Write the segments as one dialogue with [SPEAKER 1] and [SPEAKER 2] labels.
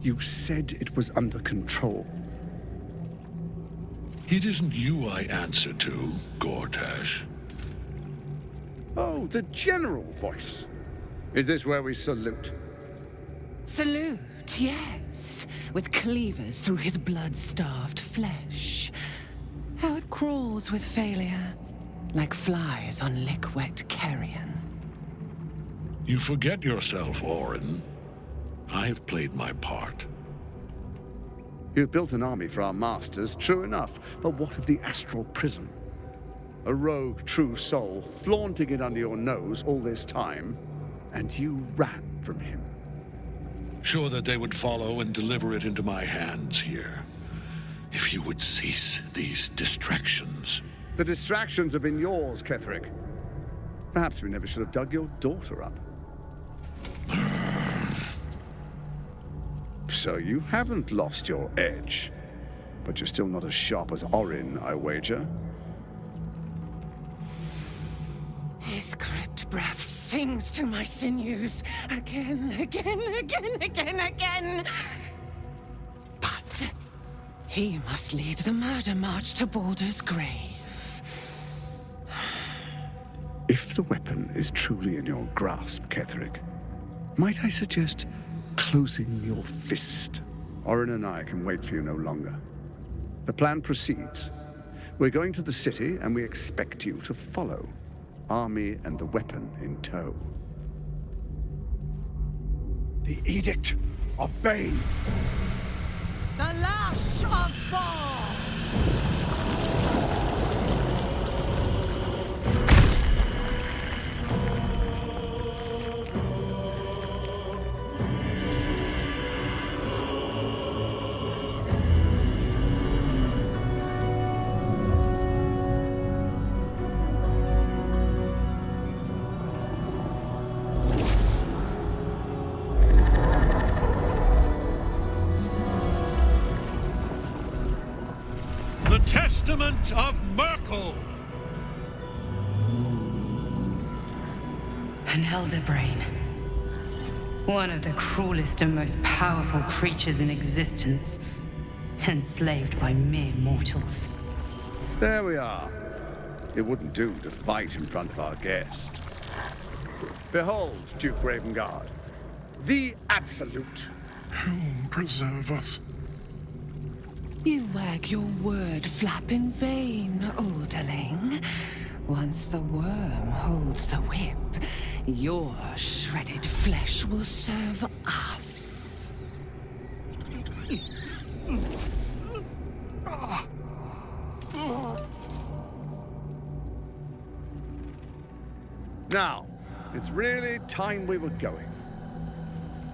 [SPEAKER 1] You said it was under control.
[SPEAKER 2] It isn't you I answer to, Gortash.
[SPEAKER 1] Oh, the general voice. Is this where we salute?
[SPEAKER 3] Salute, yes. With cleavers through his blood-starved flesh. How it crawls with failure, like flies on lick-wet carrion.
[SPEAKER 2] You forget yourself, Orin. I have played my part.
[SPEAKER 1] You've built an army for our masters, true enough, but what of the astral prison? A rogue true soul flaunting it under your nose all this time, and you ran from him.
[SPEAKER 2] Sure that they would follow and deliver it into my hands here. If you would cease these distractions.
[SPEAKER 1] The distractions have been yours, Ketheric. Perhaps we never should have dug your daughter up. So you haven't lost your edge, but you're still not as sharp as Orin, I wager.
[SPEAKER 3] His crypt breath sings to my sinews. Again, again, again, again, again. But he must lead the murder march to Baldur's grave.
[SPEAKER 1] If the weapon is truly in your grasp, Ketheric, might I suggest closing your fist? Orin and I can wait for you no longer. The plan proceeds. We're going to the city, and we expect you to follow. Army and the weapon in tow. The Edict of Bane!
[SPEAKER 3] The Lash of Thor!
[SPEAKER 2] The Testament of Myrkul!
[SPEAKER 4] An Elder Brain. One of the cruelest and most powerful creatures in existence. Enslaved by mere mortals.
[SPEAKER 1] There we are. It wouldn't do to fight in front of our guest. Behold, Duke Ravengard, the Absolute.
[SPEAKER 2] Whom preserve us?
[SPEAKER 3] You wag your word flap in vain, Alderling. Once the worm holds the whip, your shredded flesh will serve us.
[SPEAKER 1] Now, it's really time we were going.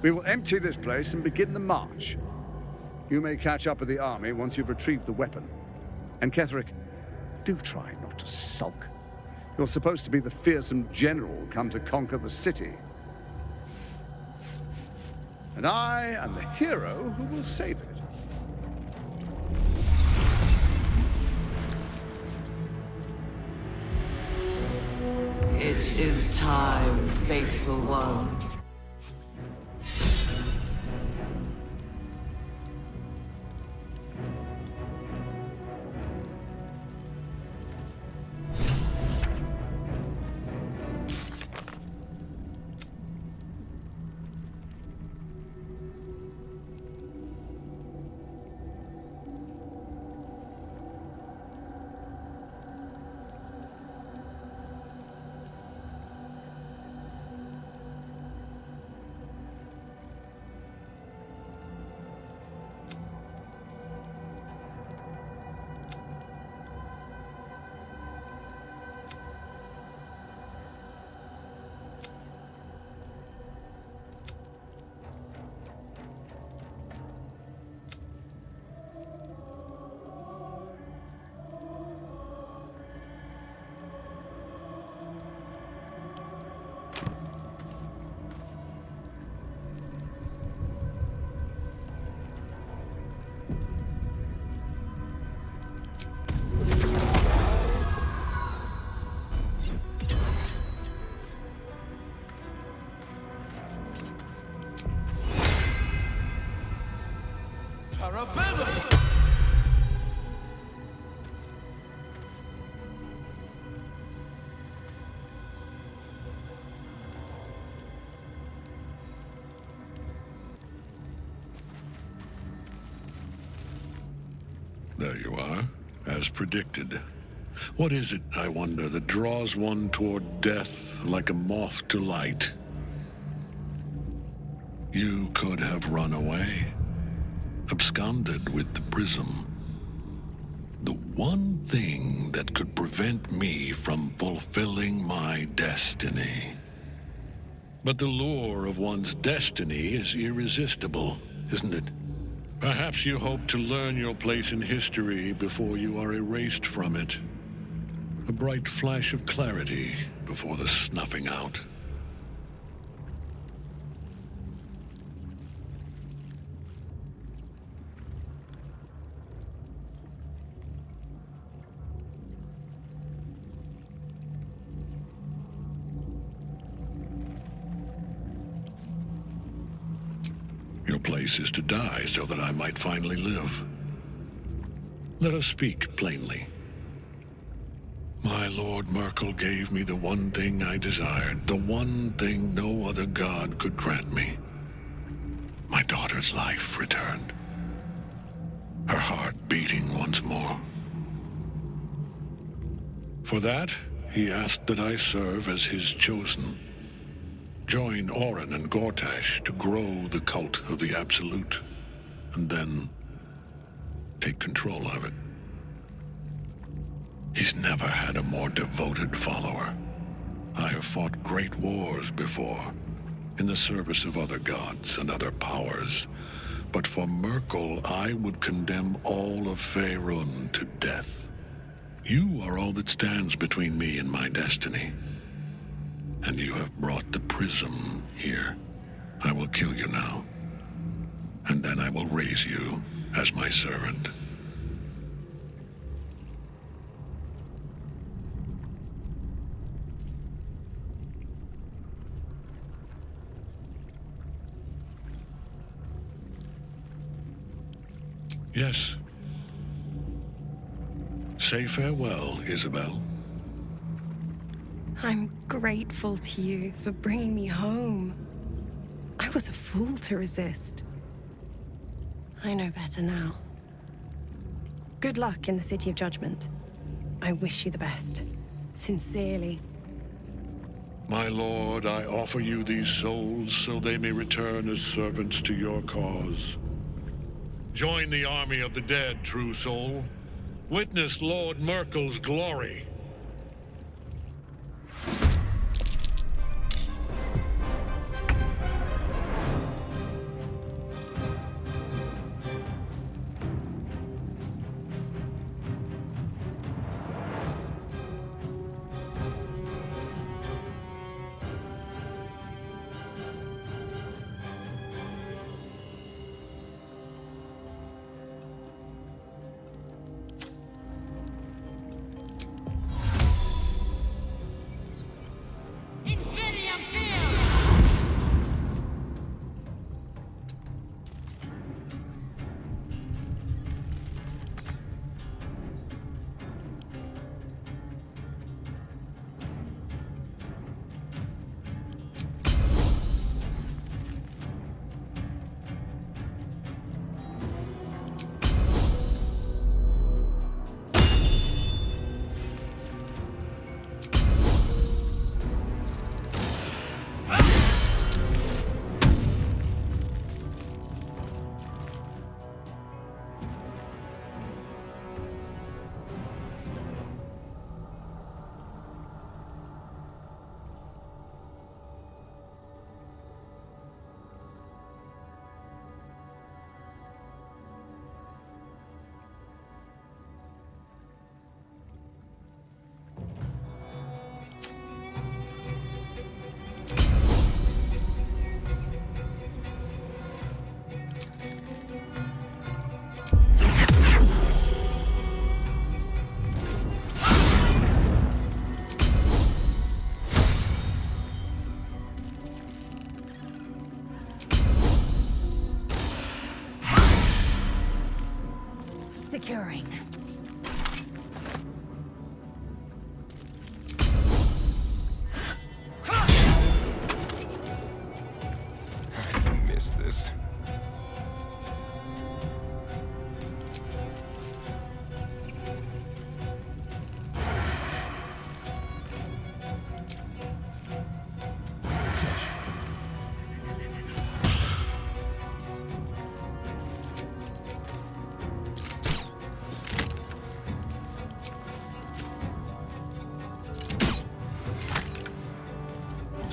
[SPEAKER 1] We will empty this place and begin the march. You may catch up with the army once you've retrieved the weapon. And Ketheric, do try not to sulk. You're supposed to be the fearsome general come to conquer the city. And I am the hero who will save it.
[SPEAKER 5] It is time, faithful ones.
[SPEAKER 2] as predicted. What is it, I wonder, that draws one toward death like a moth to light? You could have run away, absconded with the prism. The one thing that could prevent me from fulfilling my destiny. But the lure of one's destiny is irresistible, isn't it? Perhaps you hope to learn your place in history before you are erased from it. A bright flash of clarity before the snuffing out. Your place is to die so that I might finally live. Let us speak plainly. My Lord Myrkul gave me the one thing I desired, the one thing no other god could grant me. My daughter's life returned. Her heart beating once more. For that, he asked that I serve as his chosen. Join Orin and Gortash to grow the cult of the Absolute, and then take control of it. He's never had a more devoted follower. I have fought great wars before, in the service of other gods and other powers, but for Myrkul, I would condemn all of Faerun to death. You are all that stands between me and my destiny. And you have brought the prism here. I will kill you now. And then I will raise you as my servant. Yes. Say farewell, Isabel.
[SPEAKER 6] I'm grateful to you for bringing me home. I was a fool to resist. I know better now. Good luck in the City of Judgment. I wish you the best. Sincerely.
[SPEAKER 2] My lord, I offer you these souls so they may return as servants to your cause. Join the army of the dead, true soul. Witness Lord Myrkul's glory.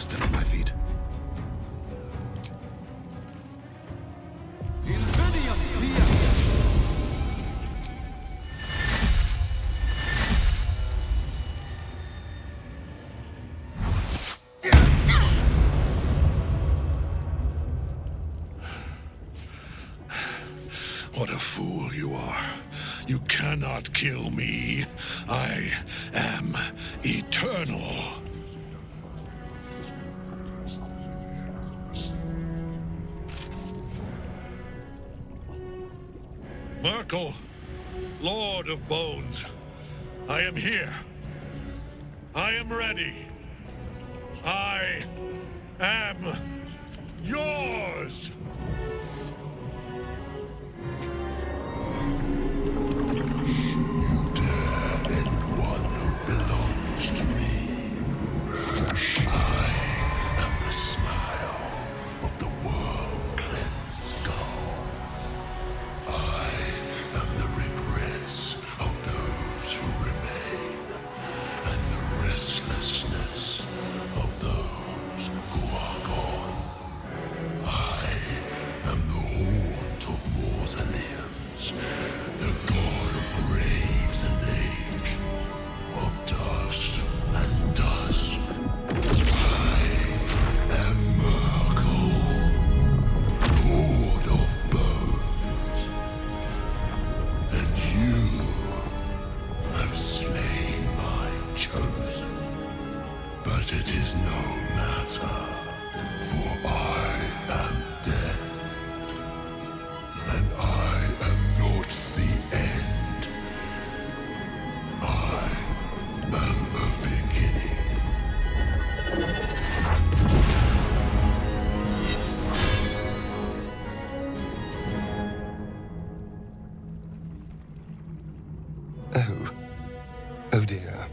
[SPEAKER 7] Still on my feet.
[SPEAKER 2] What a fool you are. You cannot kill me. I am eternal. Myrkul, Lord of Bones, I am here. I am ready. I am yours.
[SPEAKER 7] Oh dear.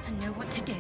[SPEAKER 8] I know what to do.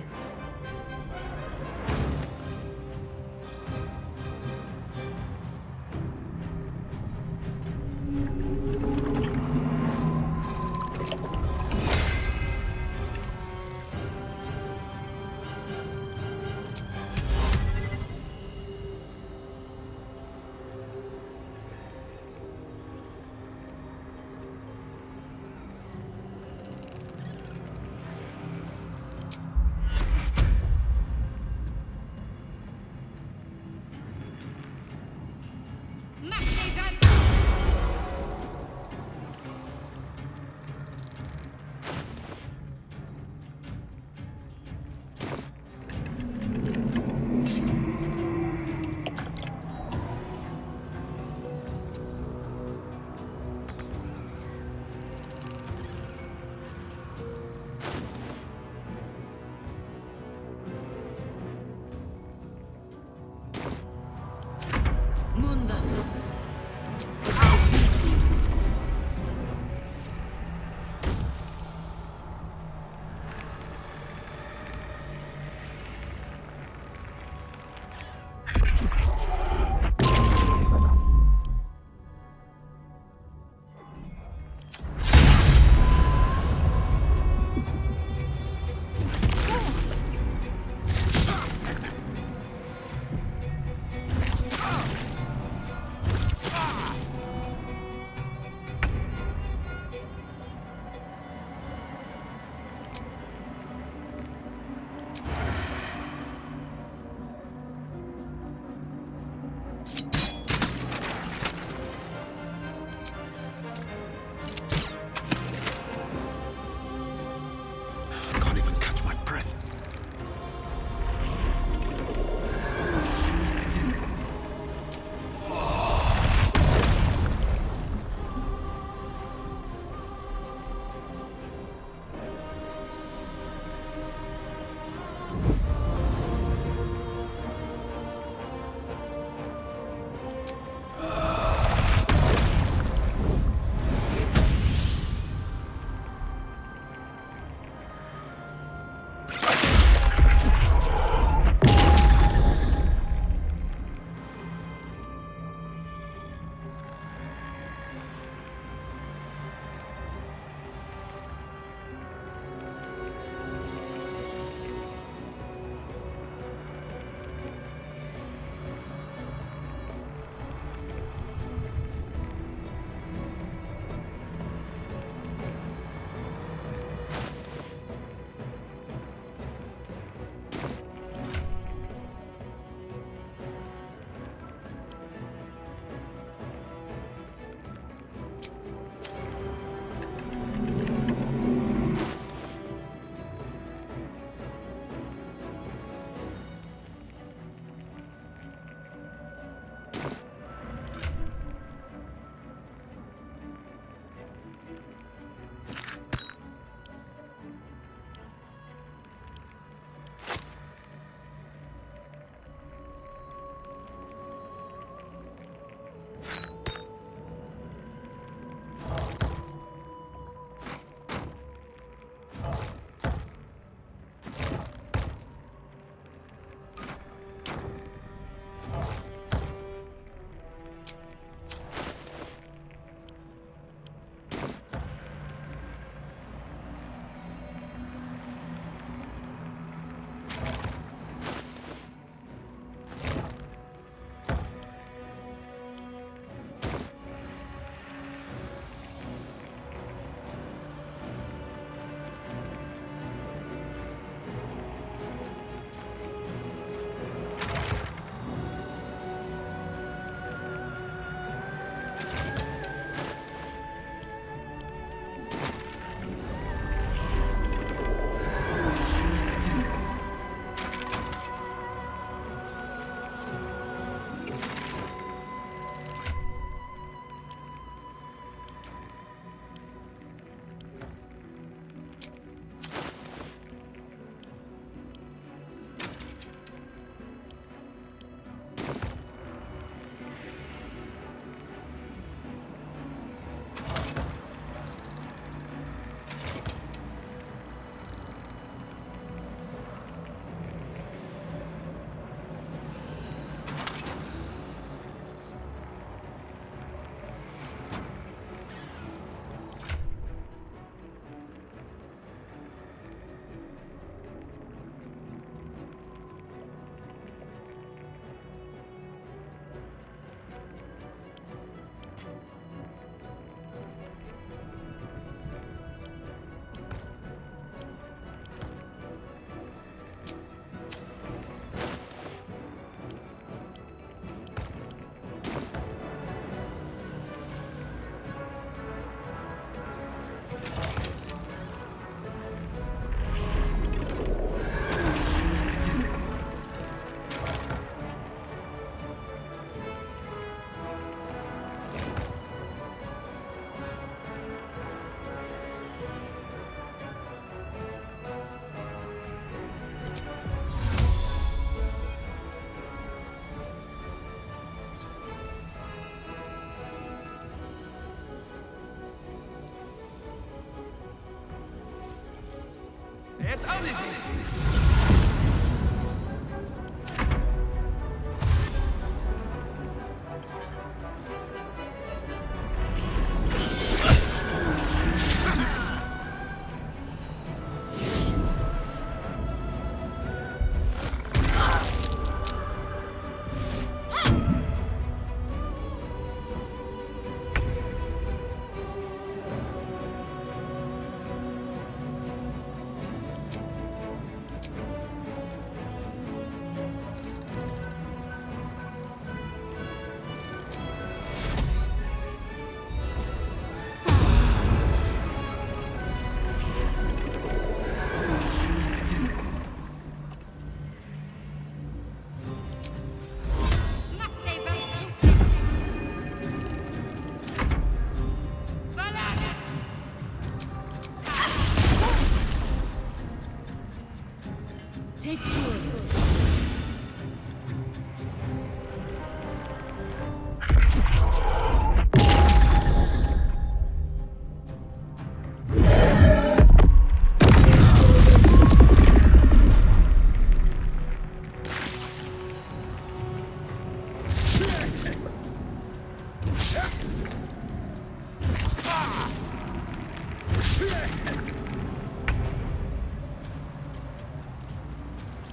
[SPEAKER 8] Take good.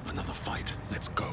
[SPEAKER 2] Another fight. Let's go.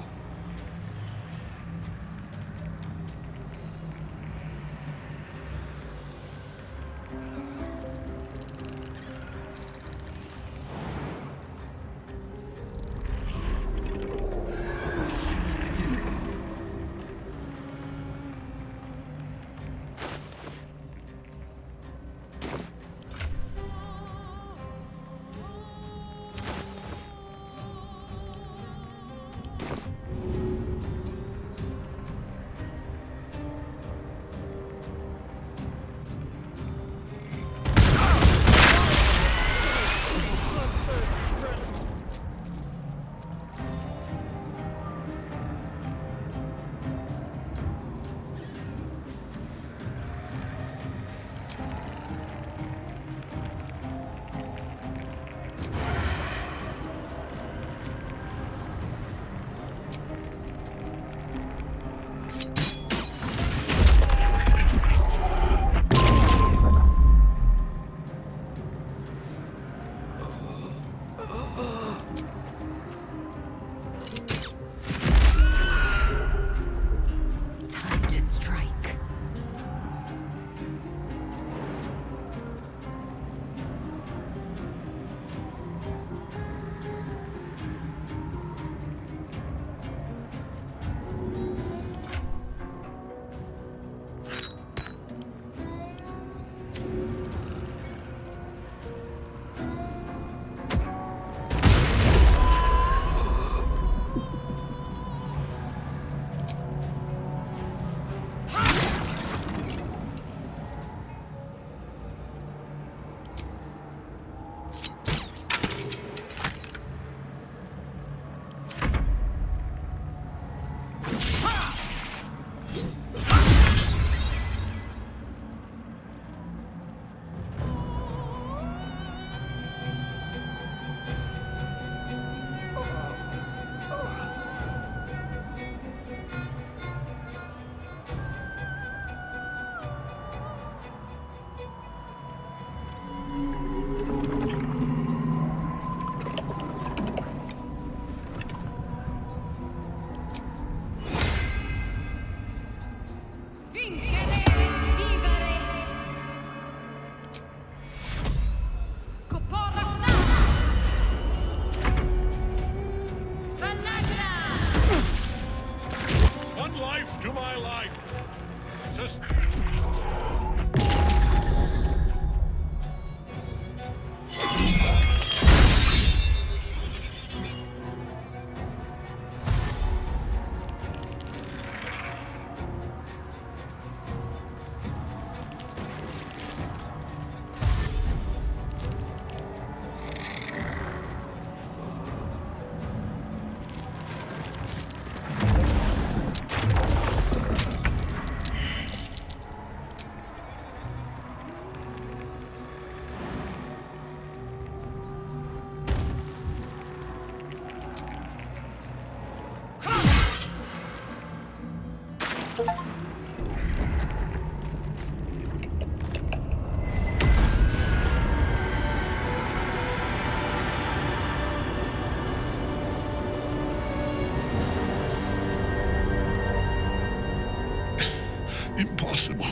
[SPEAKER 2] impossible.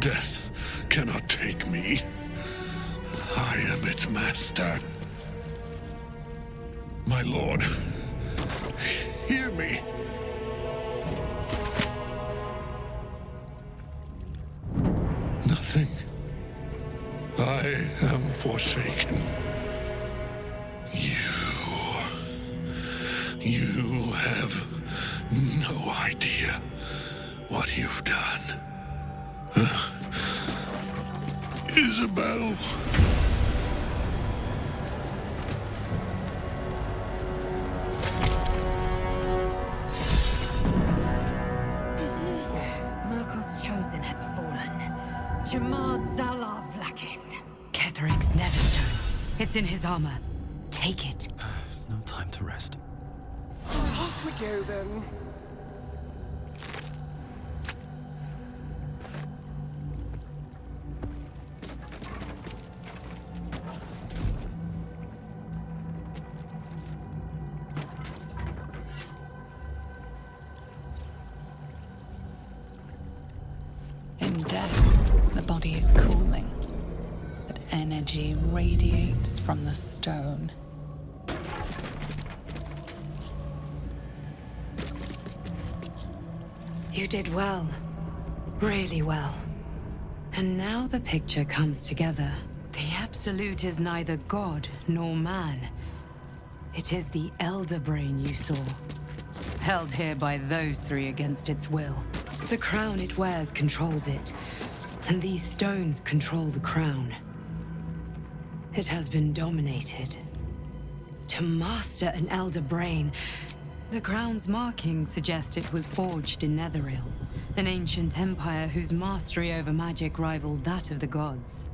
[SPEAKER 2] Death cannot take me. I am its master. My lord, hear me. Nothing. I am forsaken. You have no idea what you've done. Isabel.
[SPEAKER 8] Merkel's chosen has fallen. Jamar Zalav Vlakin.
[SPEAKER 4] Ketheric's Netherstone. It's in his armor. Take it.
[SPEAKER 7] No time to rest.
[SPEAKER 5] Off we go then.
[SPEAKER 3] In death, the body is cooling, but energy radiates from the stone.
[SPEAKER 4] You did well. Really well. And now the picture comes together. The Absolute is neither god nor man. It is the Elder Brain you saw. Held here by those three against its will. The crown it wears controls it, and these stones control the crown. It has been dominated. To master an Elder Brain, the crown's markings suggest it was forged in Netheril, an ancient empire whose mastery over magic rivaled that of the gods.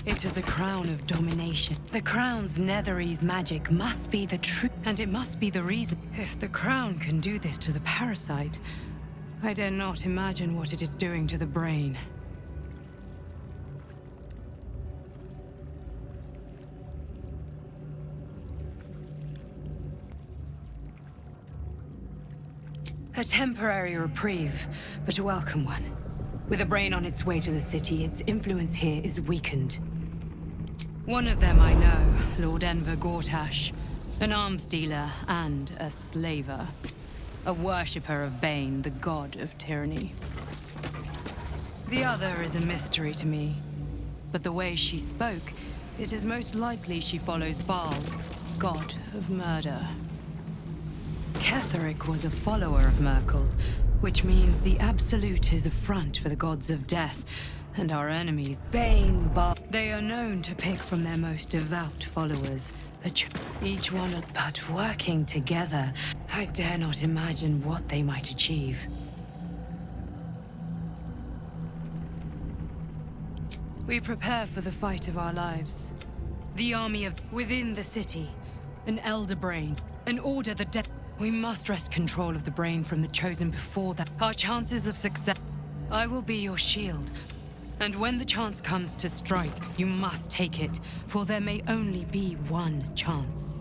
[SPEAKER 4] It is a crown of domination. The crown's Netherese magic must be the truth, and it must be the reason. If the crown can do this to the parasite, I dare not imagine what it is doing to the brain. A temporary reprieve, but a welcome one. With a brain on its way to the city, its influence here is weakened. One of them I know, Lord Enver Gortash, an arms dealer and a slaver. A worshipper of Bane, the god of tyranny. The other is a mystery to me, but the way she spoke, it is most likely she follows Baal, god of murder. Ketheric was a follower of Merkel, which means the Absolute is a front for the gods of death, and our enemies, Bane, Baal. They are known to pick from their most devout followers, each one, but working together, I dare not imagine what they might achieve. We prepare for the fight of our lives. The army of within the city, an Elder Brain, an order that we must wrest control of the brain from the Chosen before that. Our chances of success. I will be your shield. And when the chance comes to strike, you must take it, for there may only be one chance.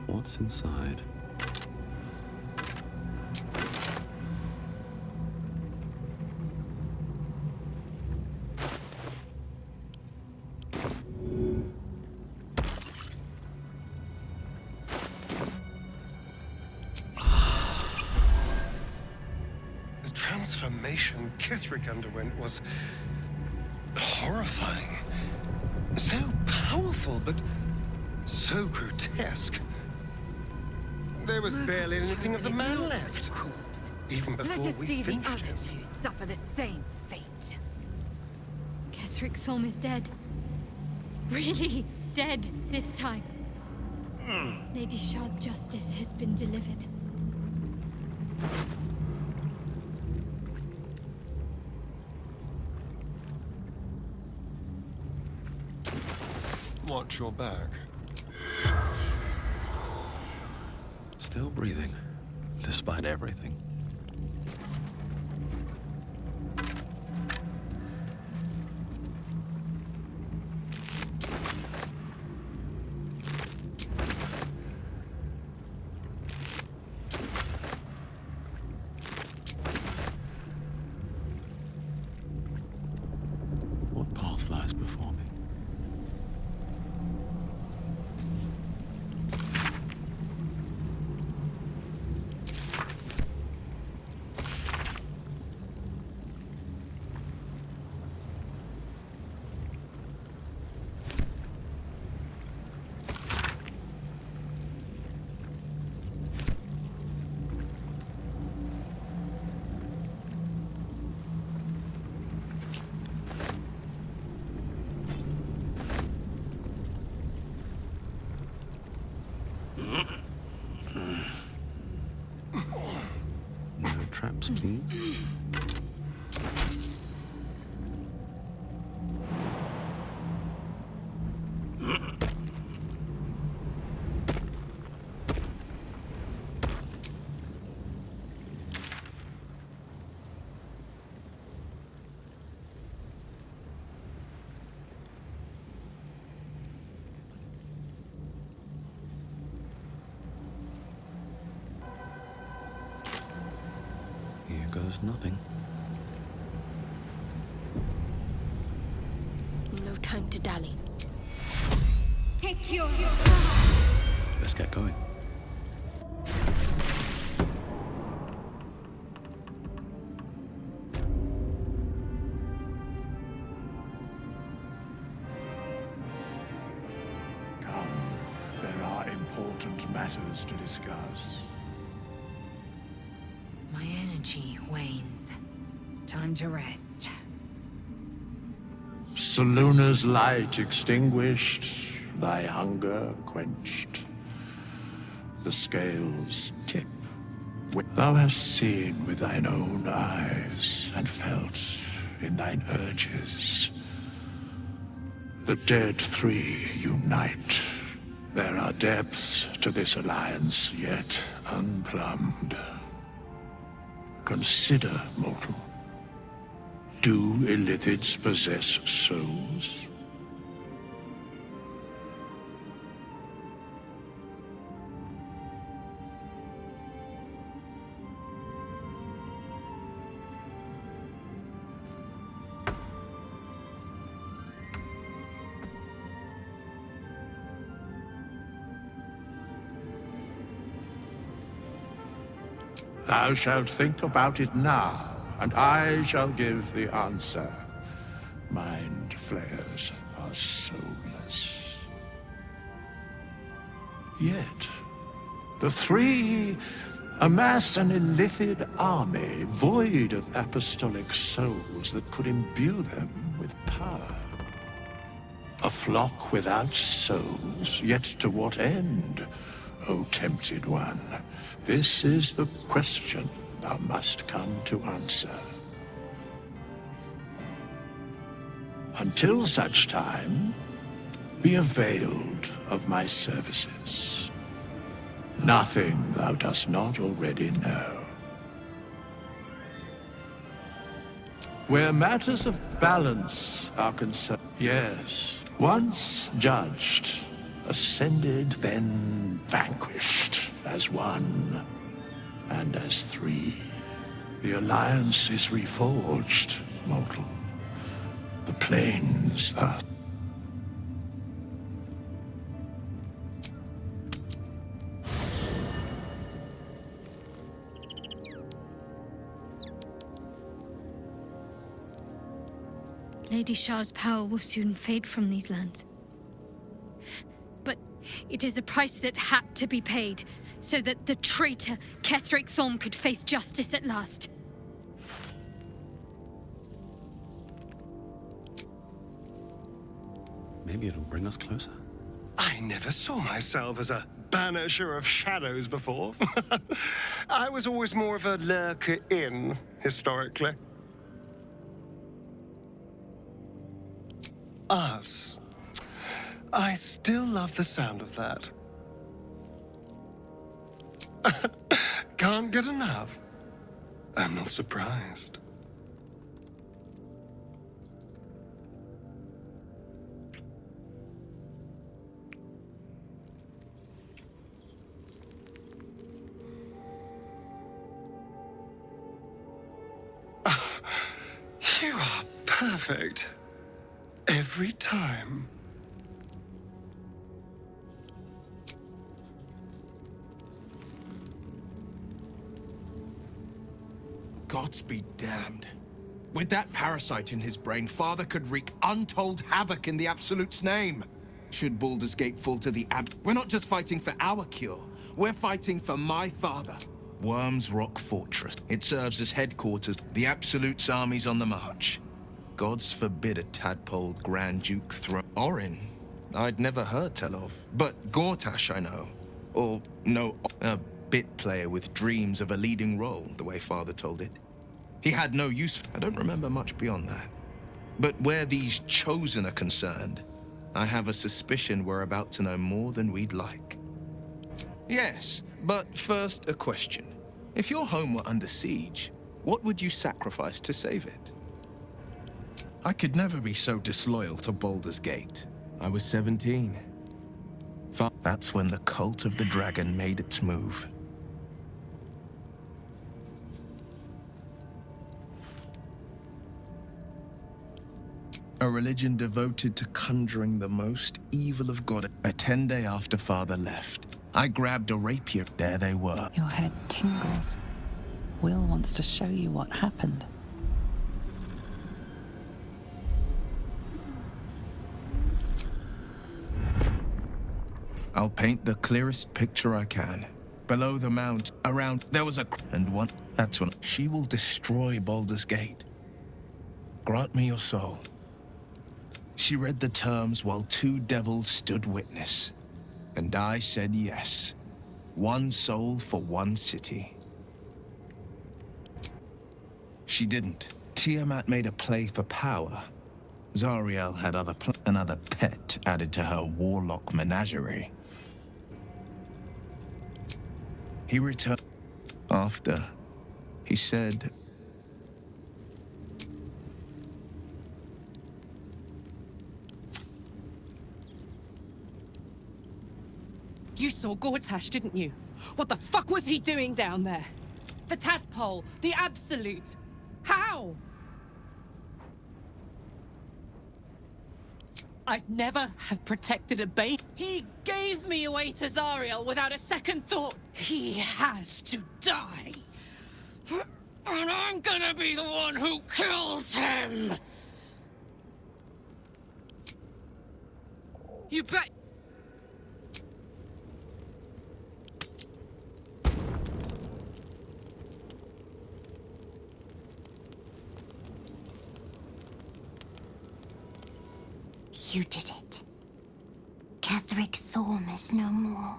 [SPEAKER 7] What's inside?
[SPEAKER 5] transformation Kithric underwent was horrifying. So powerful, but so grotesque. There was barely anything of the man left,
[SPEAKER 8] Corpse.
[SPEAKER 5] even
[SPEAKER 8] Let
[SPEAKER 5] before
[SPEAKER 8] us
[SPEAKER 5] we
[SPEAKER 8] see the
[SPEAKER 5] finished
[SPEAKER 8] other
[SPEAKER 5] him.
[SPEAKER 8] two suffer the same fate.
[SPEAKER 9] Kethric's almost dead. Really dead this time. Lady Shah's justice has been delivered.
[SPEAKER 5] Watch your back.
[SPEAKER 7] Still breathing, despite everything. What path lies before me? No traps, please. Here goes nothing.
[SPEAKER 9] No time to dally. Take your...
[SPEAKER 7] Let's get going.
[SPEAKER 10] Come, there are important matters to discuss.
[SPEAKER 4] My energy wanes. Time to rest.
[SPEAKER 10] Salona's light extinguished, thy hunger quenched. The scales tip. Thou hast seen with thine own eyes and felt in thine urges. The dead three unite. There are depths to this alliance yet unplumbed. Consider, mortal. Do illithids possess souls? Thou shalt think about it now, and I shall give the answer. Mind flayers are soulless. Yet, the three amass an illithid army void of apostolic souls that could imbue them with power. A flock without souls, yet to what end, O tempted one? This is the question thou must come to answer. Until such time, be availed of my services. Nothing thou dost not already know. Where matters of balance are concerned, yes, once judged, ascended, then vanquished as one and as three. The alliance is reforged, mortal. The plains are...
[SPEAKER 11] Lady Shah's power will soon fade from these lands. But it is a price that had to be paid, so that the traitor Ketheric Thorm could face justice at last.
[SPEAKER 7] Maybe it'll bring us closer.
[SPEAKER 5] I never saw myself as a banisher of shadows before. I was always more of a lurker in, historically. Us. I still love the sound of that. Can't get enough. I'm not surprised. You are perfect. Every time.
[SPEAKER 12] Gods be damned. With that parasite in his brain, Father could wreak untold havoc in the Absolute's name. Should Baldur's Gate fall to the we're not just fighting for our cure. We're fighting for my father. Worm's Rock Fortress. It serves as headquarters. The Absolute's army's on the march. Gods forbid a tadpole Grand Duke throne. Orin, I'd never heard tell of. But Gortash I know. Or, no, a bit player with dreams of a leading role, the way Father told it. He had no use. I don't remember much beyond that. But where these Chosen are concerned, I have a suspicion we're about to know more than we'd like. Yes, but first a question. If your home were under siege, what would you sacrifice to save it? I could never be so disloyal to Baldur's Gate. I was 17. That's when the Cult of the Dragon made its move. A religion devoted to conjuring the most evil of God. A 10-day after Father left, I grabbed a rapier. There they were.
[SPEAKER 3] Your head tingles. Will wants to show you what happened.
[SPEAKER 12] I'll paint the clearest picture I can. Below the mount, around, there was a and one. That's when she will destroy Baldur's Gate. Grant me your soul. She read the terms while two devils stood witness. And I said yes. One soul for one city. She didn't. Tiamat made a play for power. Zariel had another pet added to her warlock menagerie. He returned after. He said,
[SPEAKER 13] You saw Gortash, didn't you? What the fuck was he doing down there? The tadpole, the Absolute. How? I'd never have protected a babe. He gave me away to Zariel without a second thought. He has to die. And I'm gonna be the one who kills him. You bet.
[SPEAKER 9] You did it. Ketheric Thorm is no more.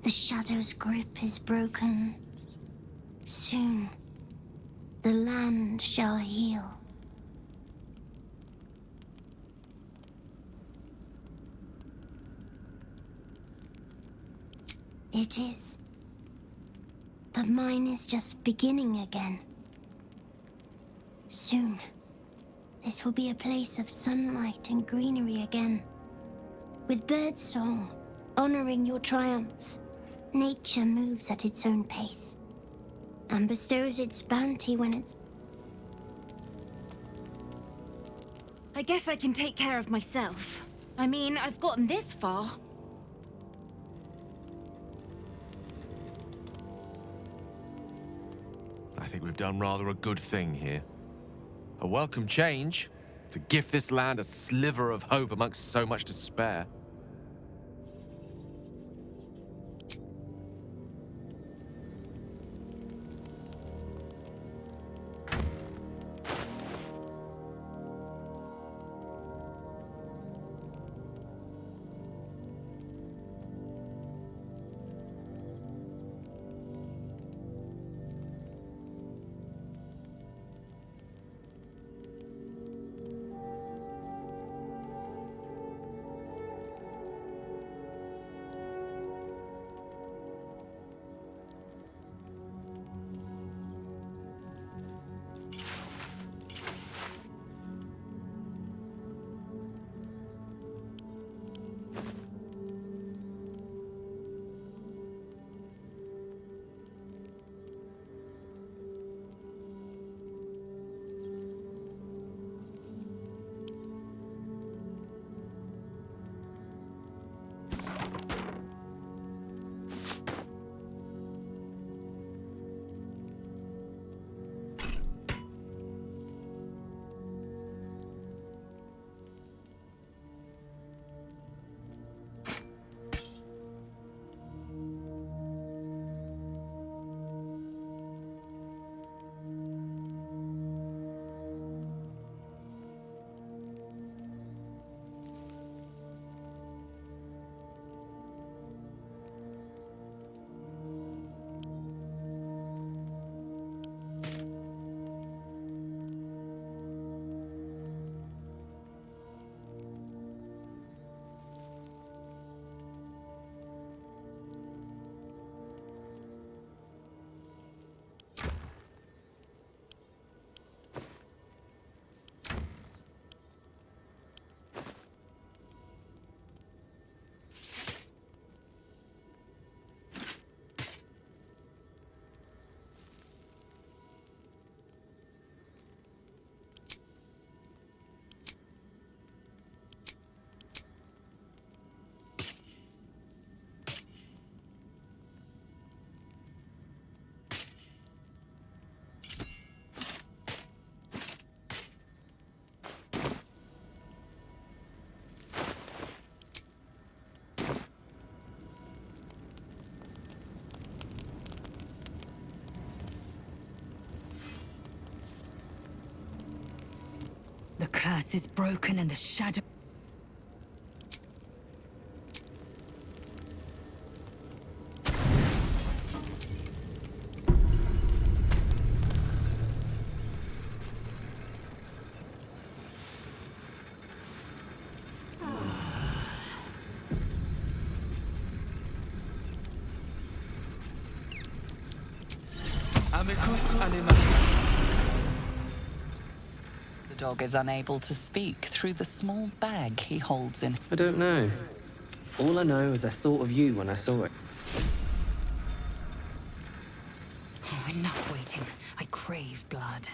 [SPEAKER 9] The Shadow's grip is broken. Soon, the land shall heal. It is. But mine is just beginning again. Soon, this will be a place of sunlight and greenery again. With birdsong, honoring your triumph, nature moves at its own pace and bestows its bounty when it's...
[SPEAKER 8] I guess I can take care of myself. I mean, I've gotten this far.
[SPEAKER 14] I think we've done rather a good thing here. A welcome change, To gift this land a sliver of hope amongst so much despair.
[SPEAKER 4] The curse is broken and the shadow...
[SPEAKER 3] Amicus animatus. The dog is unable to speak through the small bag he holds in.
[SPEAKER 15] I don't know. All I know is I thought of you when I saw it.
[SPEAKER 3] Oh, enough waiting. I crave blood.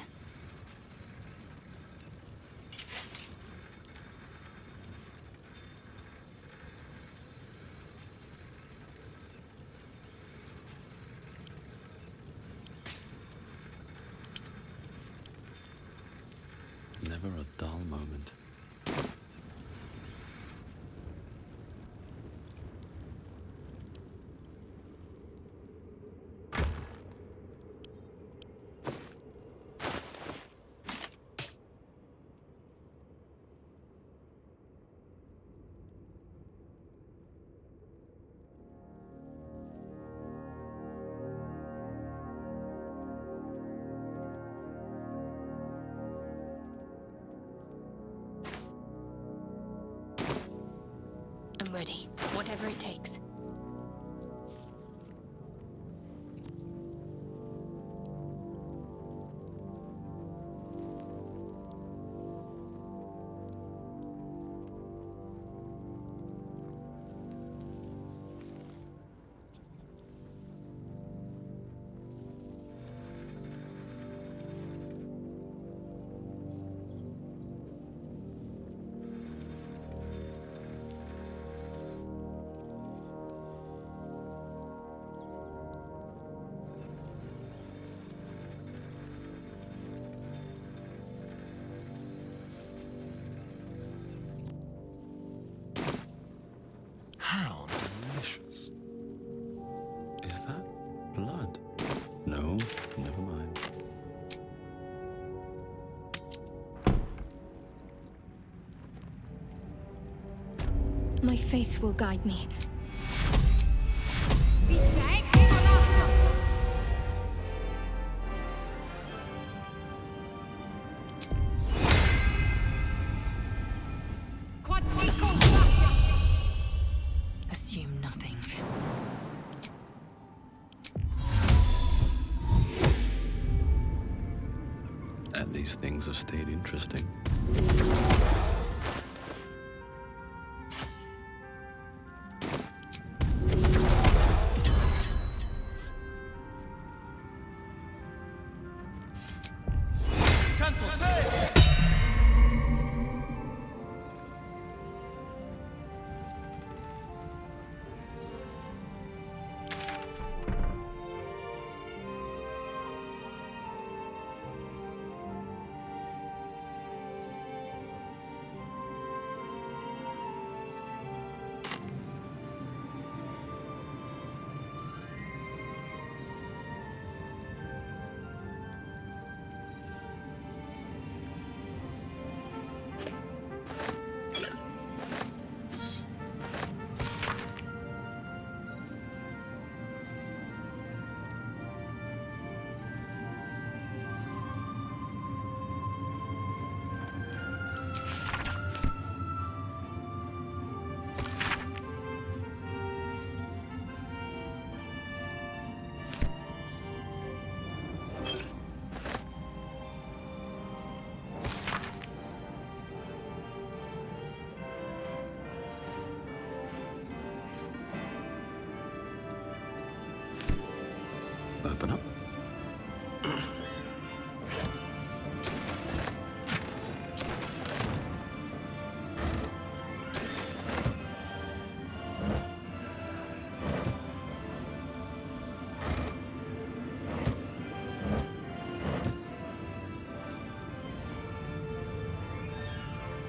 [SPEAKER 7] Never a dull moment.
[SPEAKER 16] I'm ready, whatever it takes.
[SPEAKER 8] faith will guide me.
[SPEAKER 4] Assume nothing.
[SPEAKER 7] And these things have stayed interesting. Open up.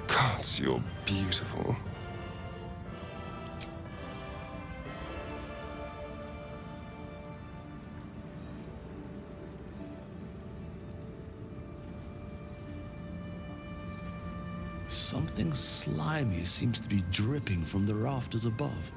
[SPEAKER 5] Gods, you're beautiful.
[SPEAKER 17] Something slimy seems to be dripping from the rafters above.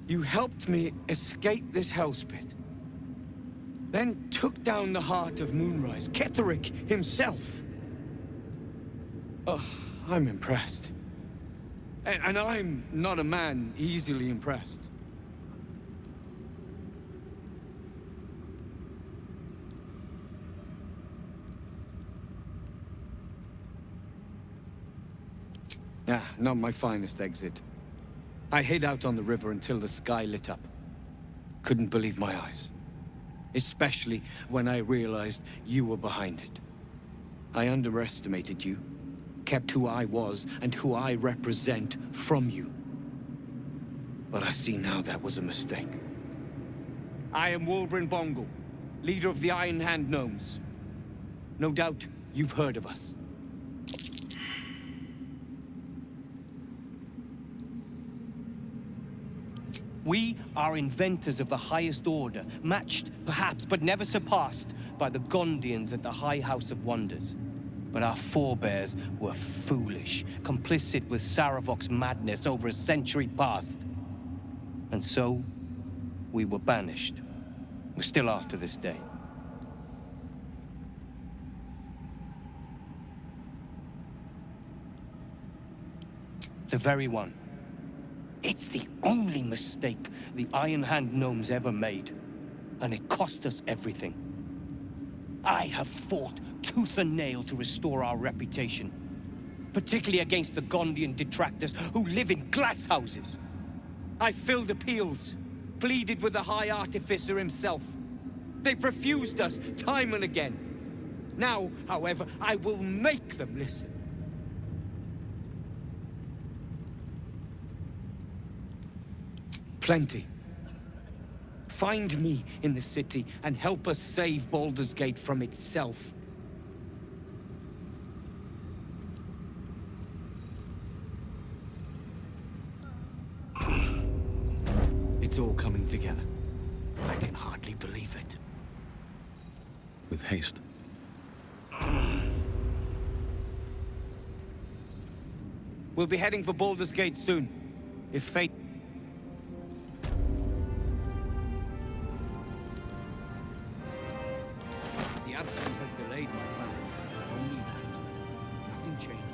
[SPEAKER 18] You helped me escape this hellspit. Then took down the heart of Moonrise, Ketheric himself. Oh, I'm impressed. And I'm not a man easily impressed. Ah, not my finest exit. I hid out on the river until the sky lit up. Couldn't believe my eyes. Especially when I realized you were behind it. I underestimated you, kept who I was and who I represent from you. But I see now that was a mistake. I am Wulbren Bongal, leader of the Iron Hand Gnomes. No doubt you've heard of us.
[SPEAKER 19] We are inventors of the highest order, matched, perhaps, but never surpassed by the Gondians at the High House of Wonders. But our forebears were foolish, complicit with Saravok's madness over a century past. And so, we were banished. We still are to this day. The very one. It's the only mistake the Iron Hand gnomes ever made. And it cost us everything. I have fought tooth and nail to restore our reputation. Particularly against the Gondian detractors who live in glass houses. I filled appeals, pleaded with the High Artificer himself. They've refused us time and again. Now, however, I will make them listen. Plenty. Find me in the city and help us save Baldur's Gate from itself. It's all coming together. I can hardly believe it.
[SPEAKER 7] With haste.
[SPEAKER 19] We'll be heading for Baldur's Gate soon. If fate... The Absolute has delayed my plans. Only that. Nothing changes.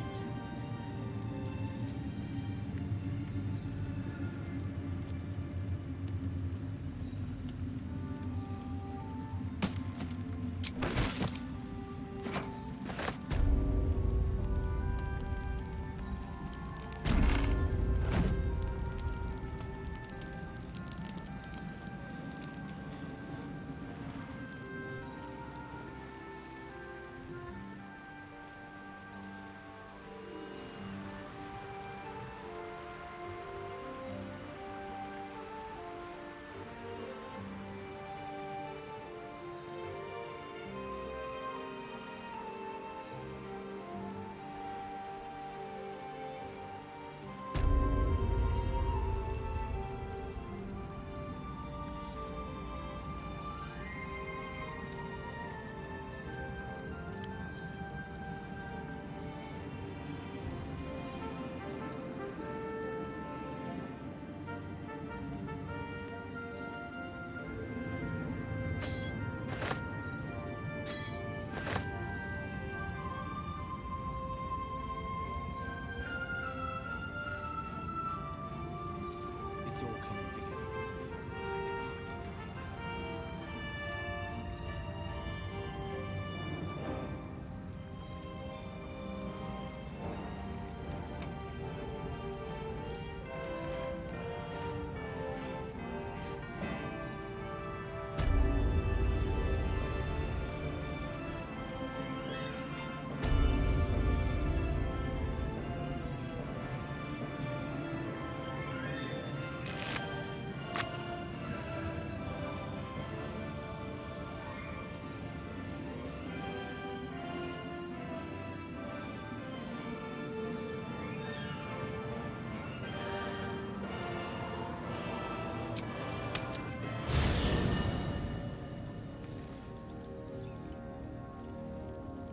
[SPEAKER 19] It's all coming together.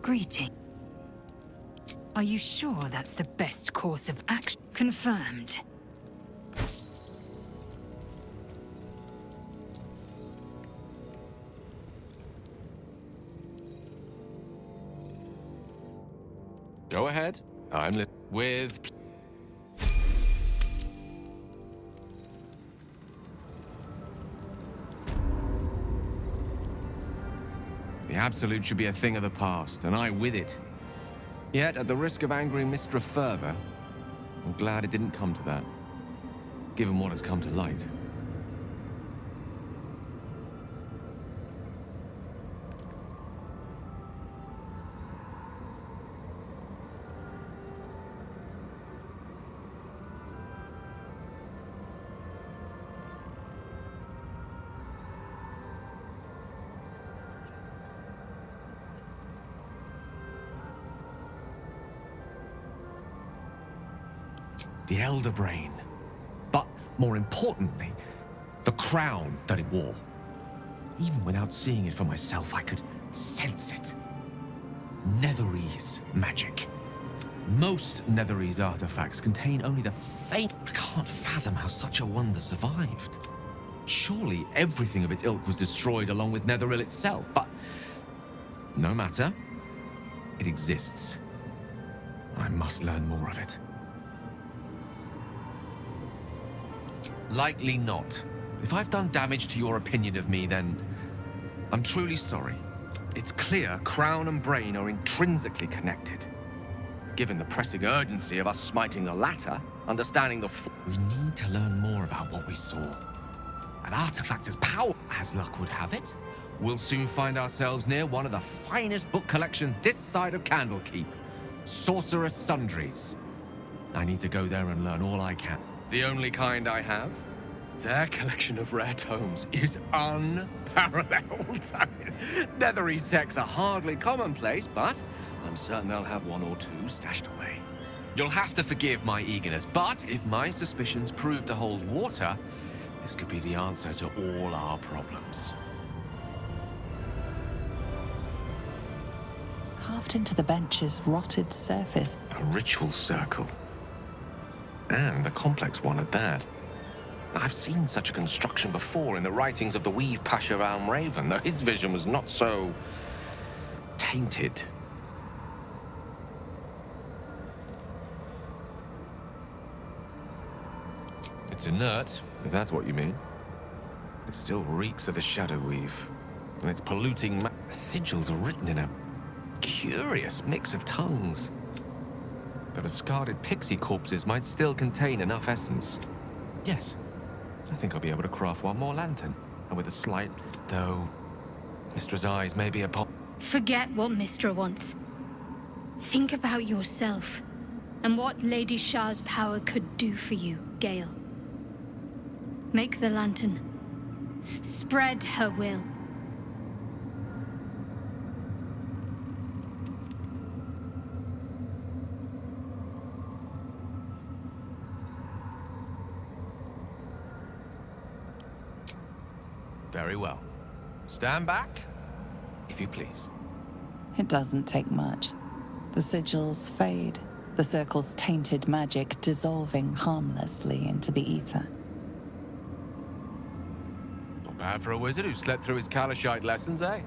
[SPEAKER 3] Greeting. Are you sure that's the best course of action? Confirmed.
[SPEAKER 14] Go ahead. I'm with... The Absolute should be a thing of the past, and I with it. Yet, at the risk of angering Mystra further, I'm glad it didn't come to that, given what has come to light. The Elder Brain. But, more importantly, the crown that it wore. Even without seeing it for myself, I could sense it. Netherese magic. Most Netherese artifacts contain only the faint... I can't fathom how such a wonder survived. Surely everything of its ilk was destroyed along with Netheril itself, but... no matter. It exists. I must learn more of it. Likely not. If I've done damage to your opinion of me, then I'm truly sorry. It's clear Crown and Brain are intrinsically connected. Given the pressing urgency of us smiting the latter, understanding the we need to learn more about what we saw. An artifact as powerful as luck would have it, we'll soon find ourselves near one of the finest book collections this side of Candlekeep, Sorcerous Sundries. I need to go there and learn all I can. The only kind I have. Their collection of rare tomes is unparalleled. I mean, Netherese texts are hardly commonplace, but I'm certain they'll have one or two stashed away. You'll have to forgive my eagerness, but if my suspicions prove to hold water, this could be the answer to all our problems.
[SPEAKER 3] Carved into the bench's rotted surface.
[SPEAKER 14] A ritual circle. And a complex one at that. I've seen such a construction before in the writings of the Weave Pasha Raven, though his vision was not so tainted. It's inert, if that's what you mean. It still reeks of the Shadow Weave, and its polluting sigils are written in a curious mix of tongues. The discarded pixie corpses might still contain enough essence. Yes, I think I'll be able to craft one more lantern, and with a slight, though Mystra's eyes may be upon.
[SPEAKER 11] Forget what Mystra wants. Think about yourself, and what Lady Shah's power could do for you, Gale. Make the lantern. Spread her will.
[SPEAKER 14] Very well. Stand back, if you please.
[SPEAKER 3] It doesn't take much. The sigils fade, the circle's tainted magic dissolving harmlessly into the ether.
[SPEAKER 14] Not bad for a wizard who slept through his Kalashite lessons, eh?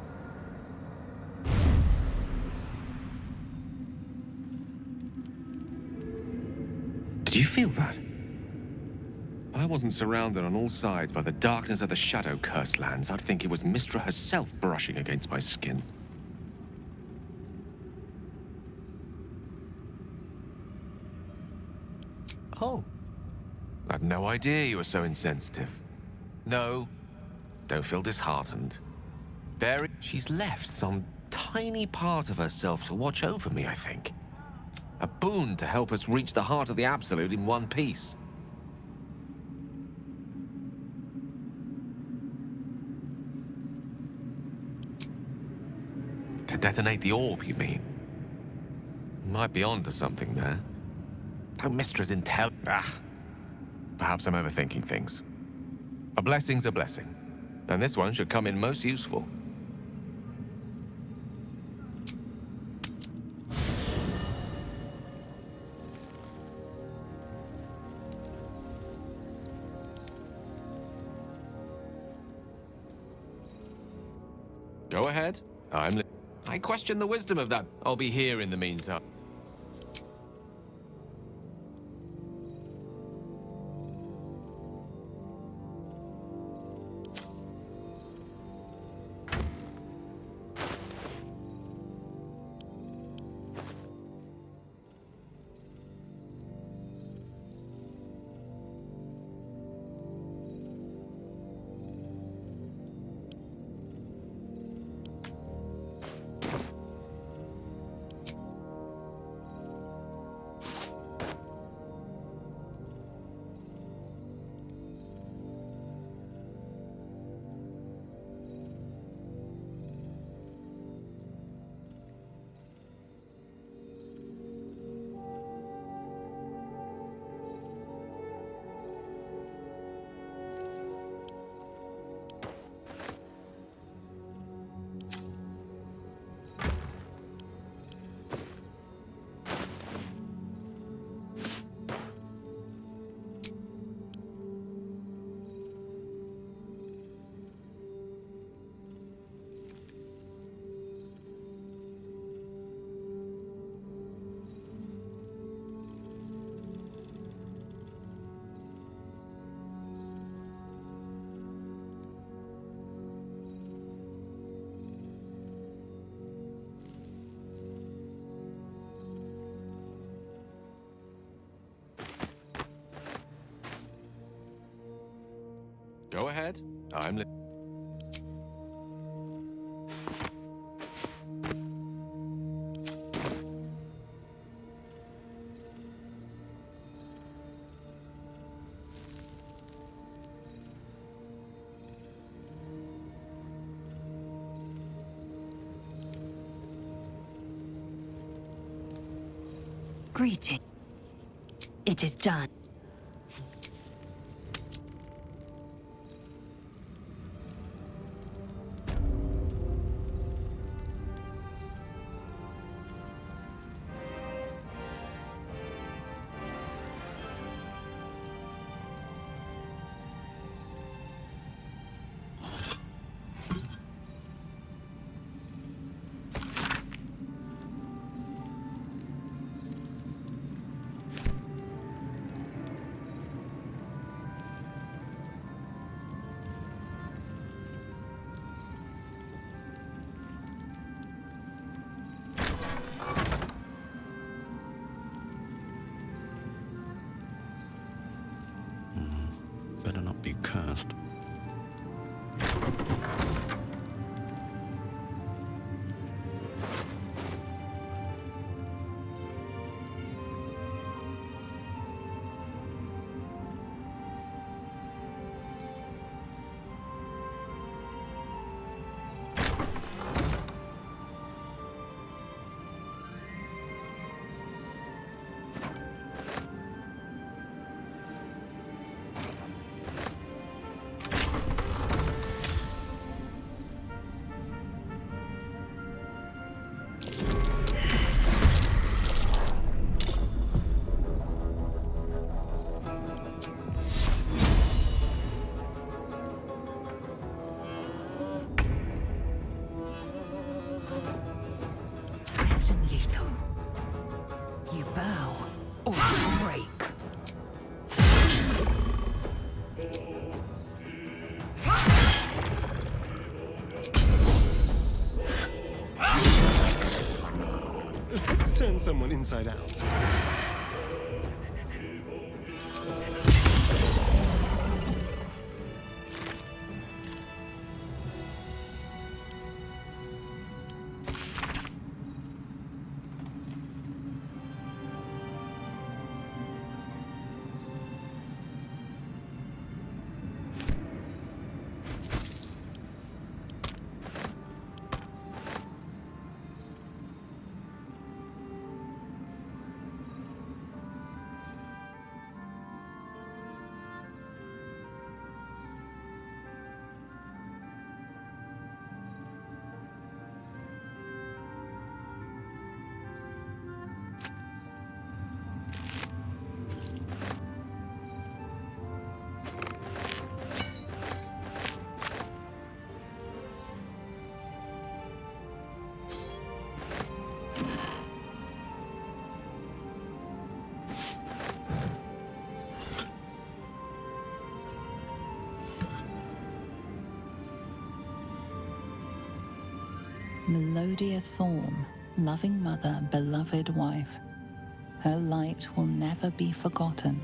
[SPEAKER 14] Did you feel that? If I wasn't surrounded on all sides by the darkness of the Shadow Cursed lands, I'd think it was Mystra herself brushing against my skin. Oh. I had no idea you were so insensitive. No, don't feel disheartened. She's left some tiny part of herself to watch over me, I think. A boon to help us reach the heart of the Absolute in one piece. To detonate the orb, you mean? Might be onto something there. Oh, Mystra's intel. Perhaps I'm overthinking things. A blessing's a blessing, and this one should come in most useful. Go ahead. I question the wisdom of that. I'll be here in the meantime. Go ahead. I'm
[SPEAKER 4] Greeting. It is done.
[SPEAKER 7] Better not be cursed.
[SPEAKER 4] Swift and lethal. You bow or you break.
[SPEAKER 5] Let's turn someone inside out.
[SPEAKER 3] Melodia Thorm, loving mother, beloved wife. Her light will never be forgotten.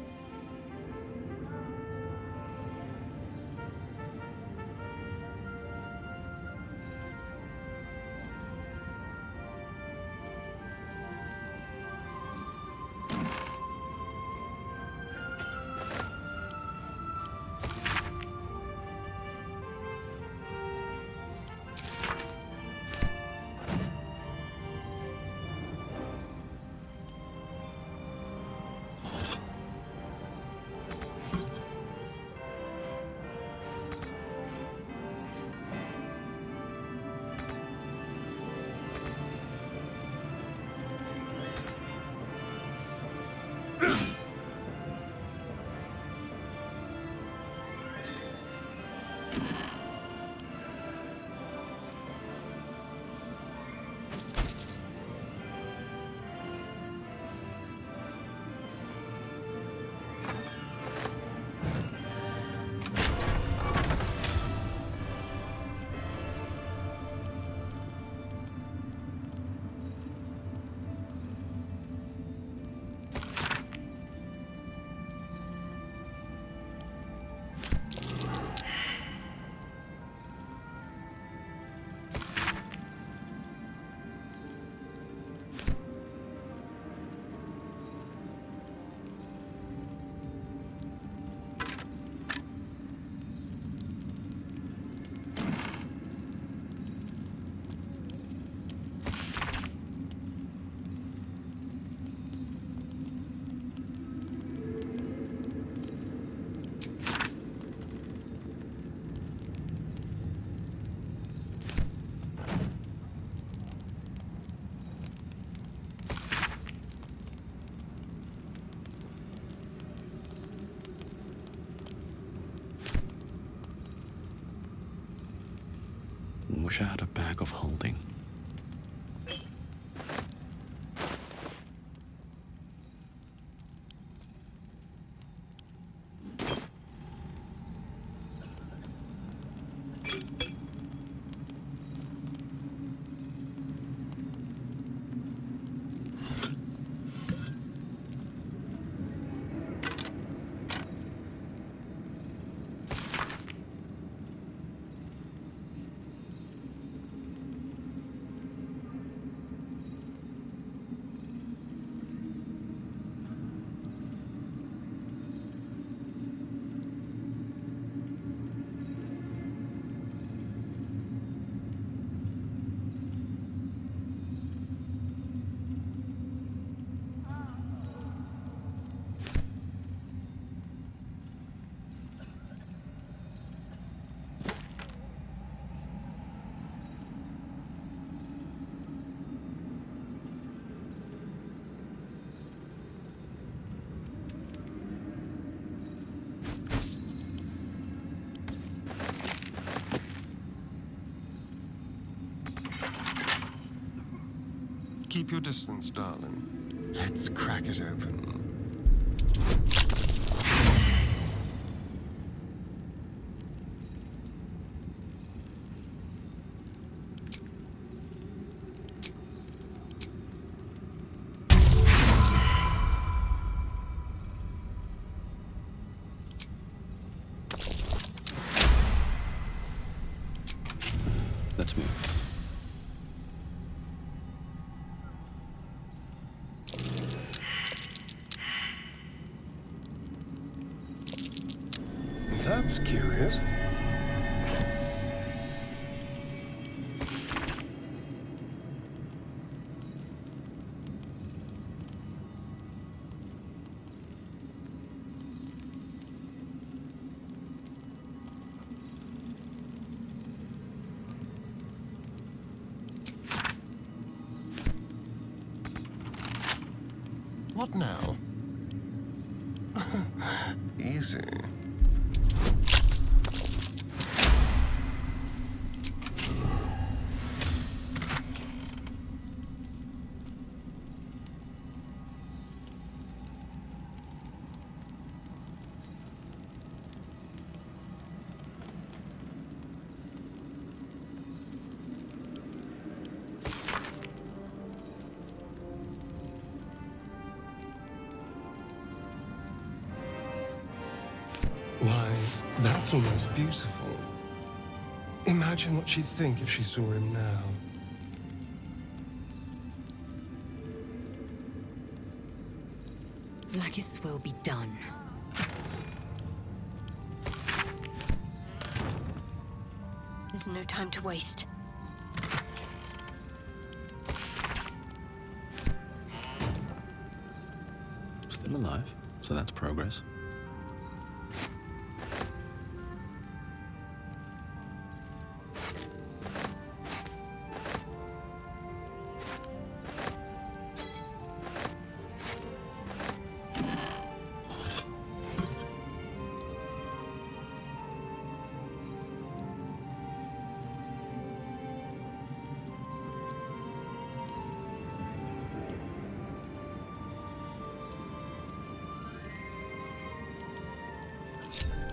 [SPEAKER 7] wish I had a bag of holding.
[SPEAKER 5] Keep your distance, darling. Let's crack it open.
[SPEAKER 7] Let's move.
[SPEAKER 5] That's curious. What now? Easy. Why, that's almost beautiful. Imagine what she'd think if she saw him now.
[SPEAKER 4] Lakith's will be done.
[SPEAKER 16] There's no time to waste.
[SPEAKER 7] Still alive, so that's progress.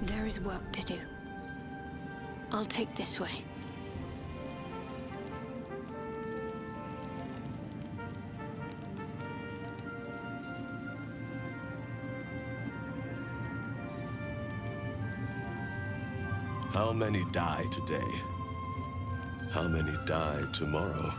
[SPEAKER 16] There is work to do. I'll take this way.
[SPEAKER 20] How many die today? How many die tomorrow?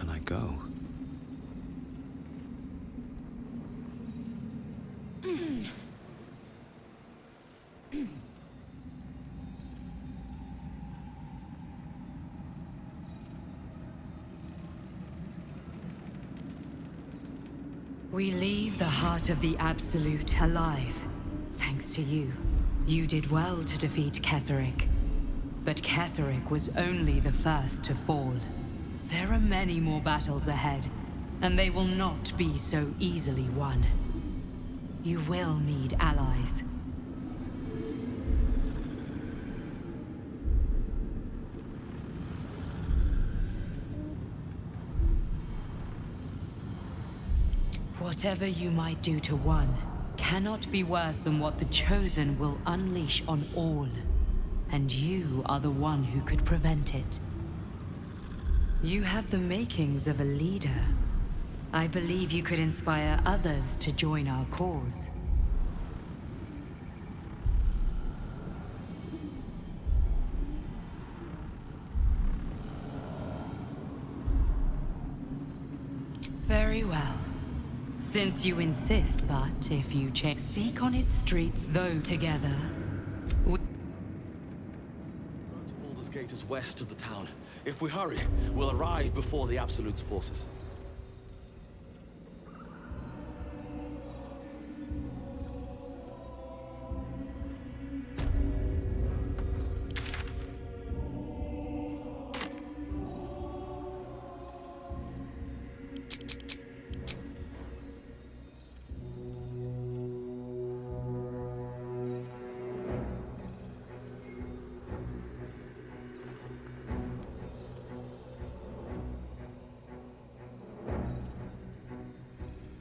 [SPEAKER 7] can I go?
[SPEAKER 4] We leave the heart of the Absolute alive. Thanks to you. You did well to defeat Ketheric. But Ketheric was only the first to fall. There are many more battles ahead, and they will not be so easily won. You will need allies. Whatever you might do to one cannot be worse than what the Chosen will unleash on all. And you are the one who could prevent it. You have the makings of a leader. I believe you could inspire others to join our cause. Very well. Since you insist, but if you seek on its streets, though together...
[SPEAKER 20] Baldur's Gate is west of the town. If we hurry, we'll arrive before the Absolute's forces.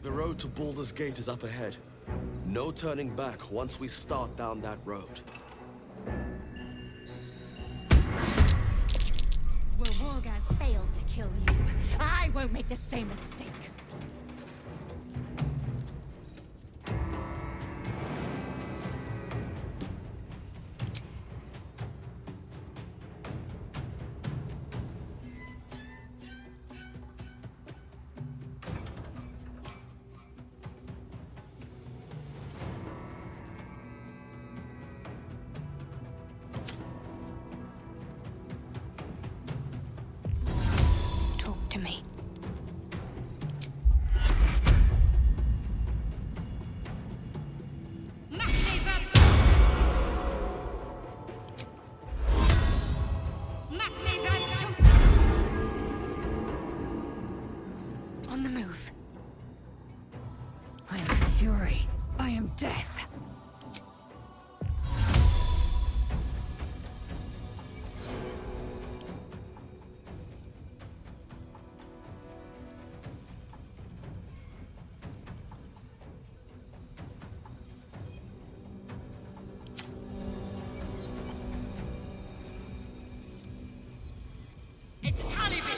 [SPEAKER 20] The road to Baldur's Gate is up ahead. No turning back once we start down that road.
[SPEAKER 8] Will Wolgaz fail to kill you? I won't make the same mistake.
[SPEAKER 16] Talk to me.
[SPEAKER 8] On the move. I am fury. I am death.
[SPEAKER 13] It's Caliban!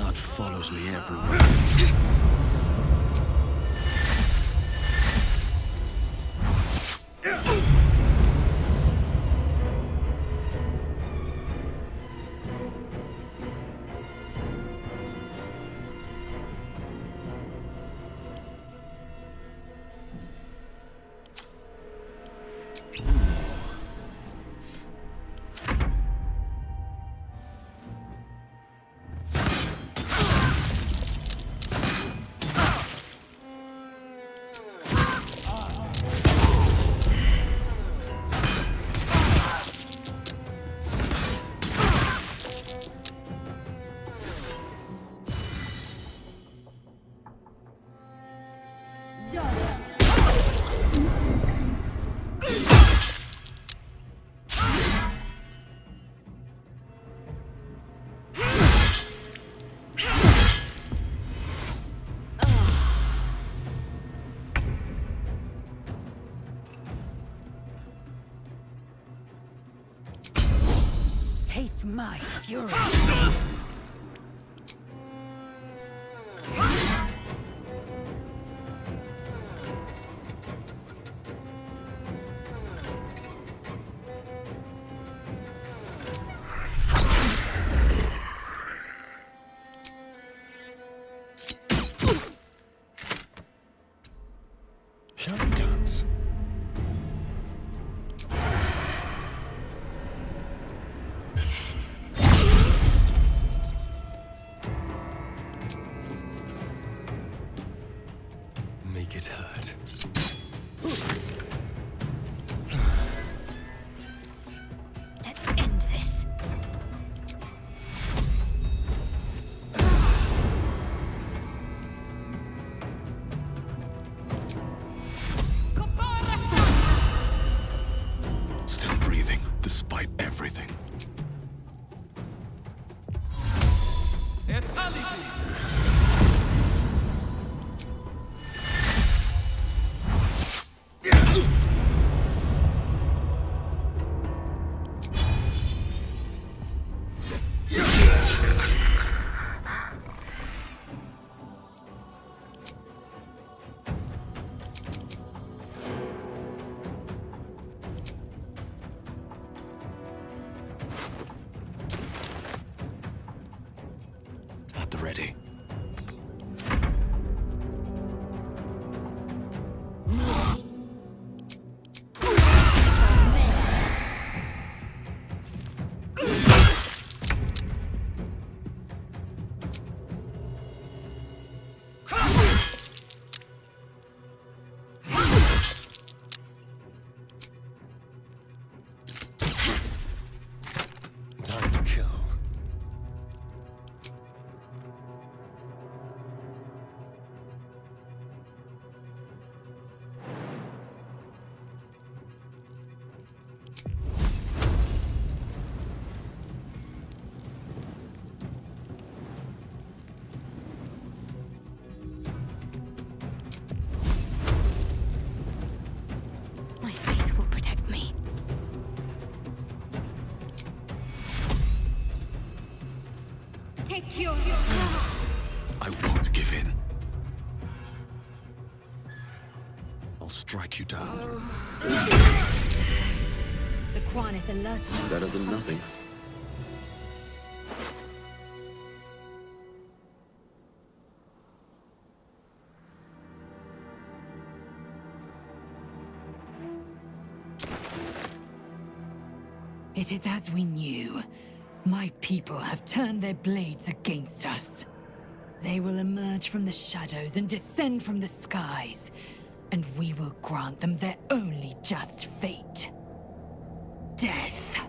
[SPEAKER 20] blood follows me everywhere.
[SPEAKER 3] Taste my fury.
[SPEAKER 20] Shall we dance? Make it hurt.
[SPEAKER 8] Let's end this.
[SPEAKER 2] Still breathing, despite everything. At the ready.
[SPEAKER 20] Time to kill.
[SPEAKER 8] My faith will protect me. Take your...
[SPEAKER 2] I won't give in.
[SPEAKER 20] I'll strike you down.
[SPEAKER 8] The Quanith alerted us.
[SPEAKER 20] Better than nothing.
[SPEAKER 3] It is as we knew. My people have turned their blades against us. They will emerge from the shadows and descend from the skies, and we will grant them their only just fate. Death.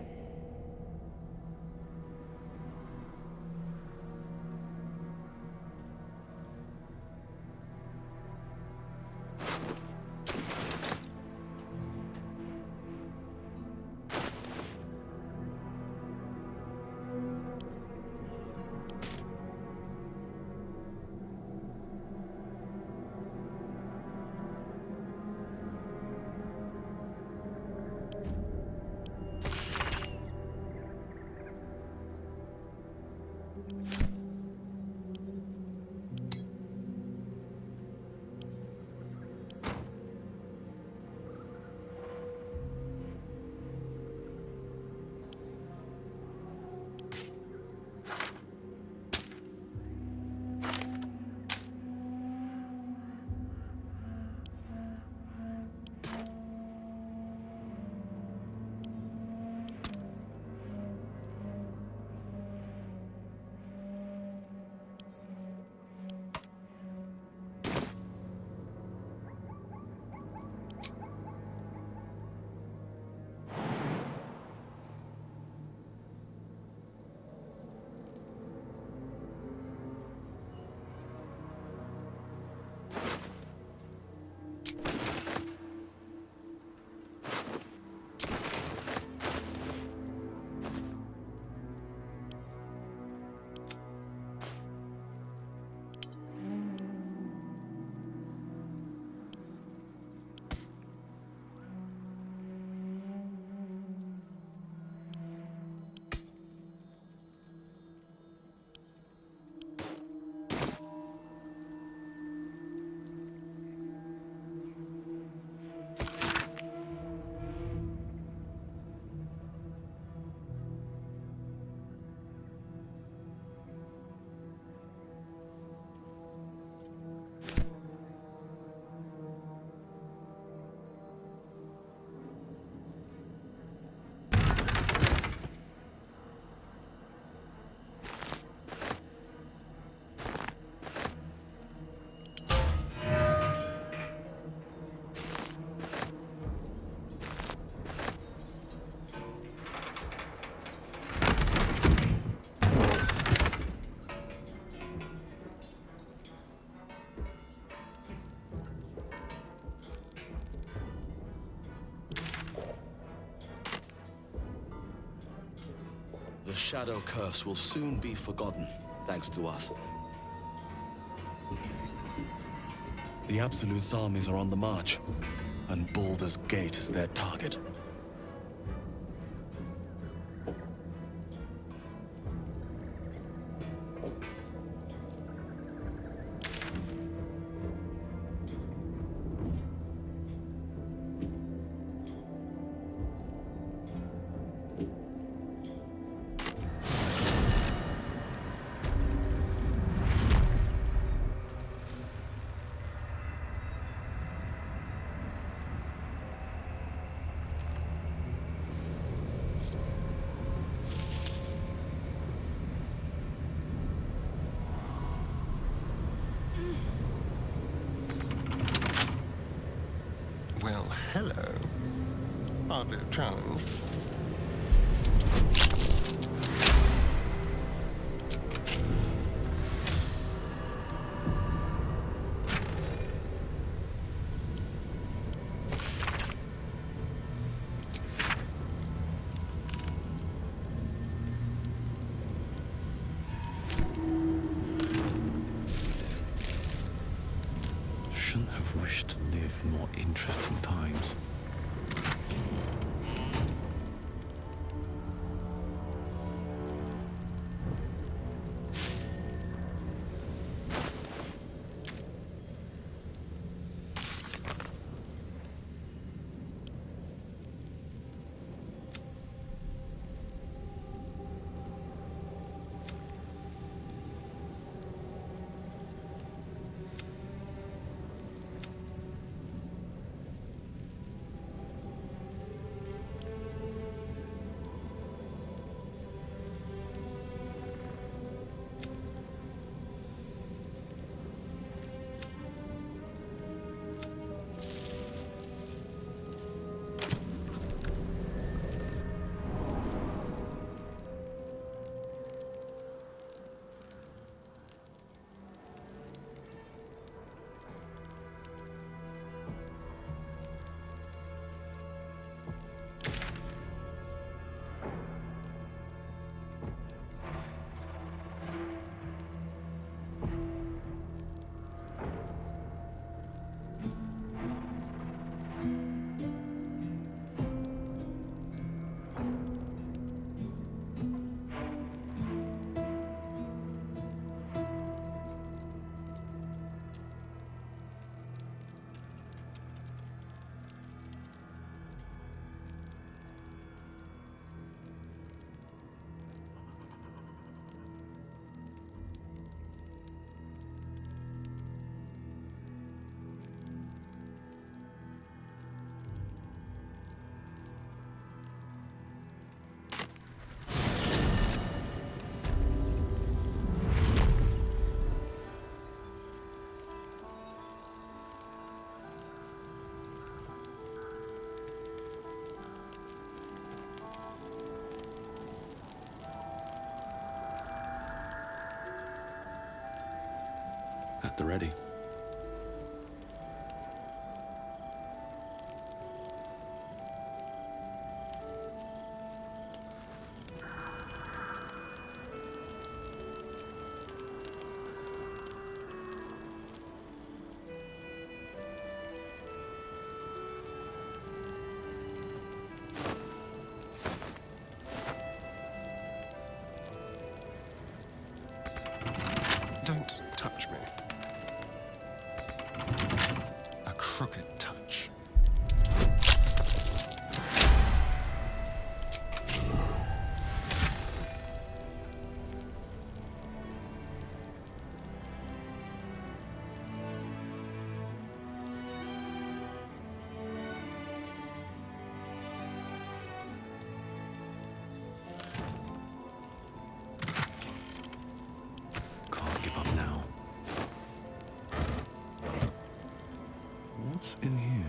[SPEAKER 20] Shadow Curse will soon be forgotten, thanks to us.
[SPEAKER 17] The Absolute's armies are on the march, and Baldur's Gate is their target.
[SPEAKER 5] Well, hello. Hardly a challenge.
[SPEAKER 7] Shouldn't have wished to live in more interesting times. At the ready.
[SPEAKER 5] Don't touch me. A crooked touch.
[SPEAKER 7] Can't give up now. What's in here?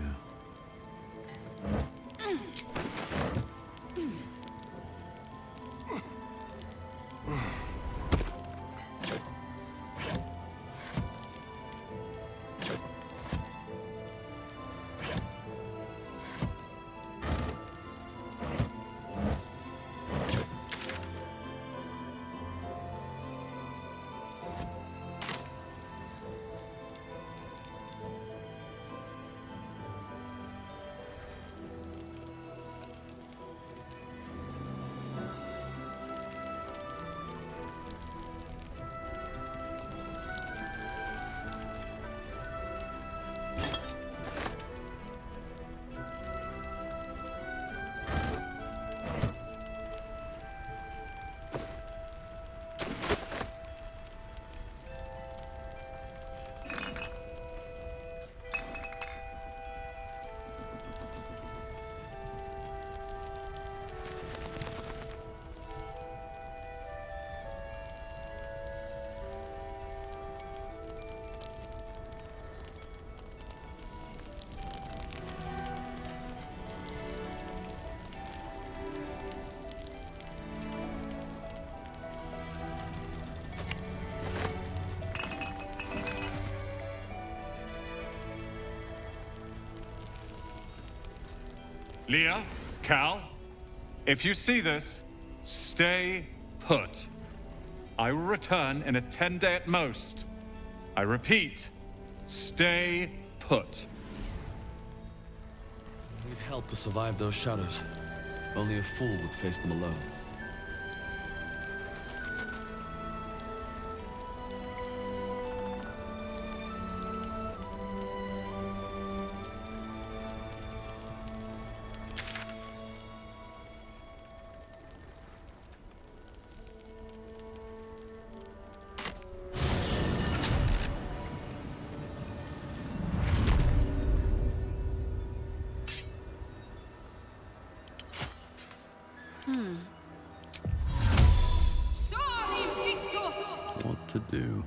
[SPEAKER 21] Leah, Cal, if you see this, stay put. I will return in a 10-day at most. I repeat, stay put.
[SPEAKER 20] I need help to survive those shadows. Only a fool would face them alone.
[SPEAKER 7] What to do?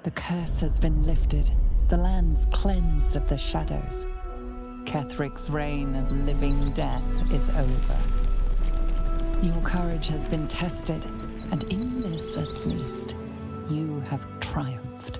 [SPEAKER 3] The curse has been lifted, the land's cleansed of the shadows. Kethric's reign of living death is over. Your courage has been tested, and in this at least, you have triumphed.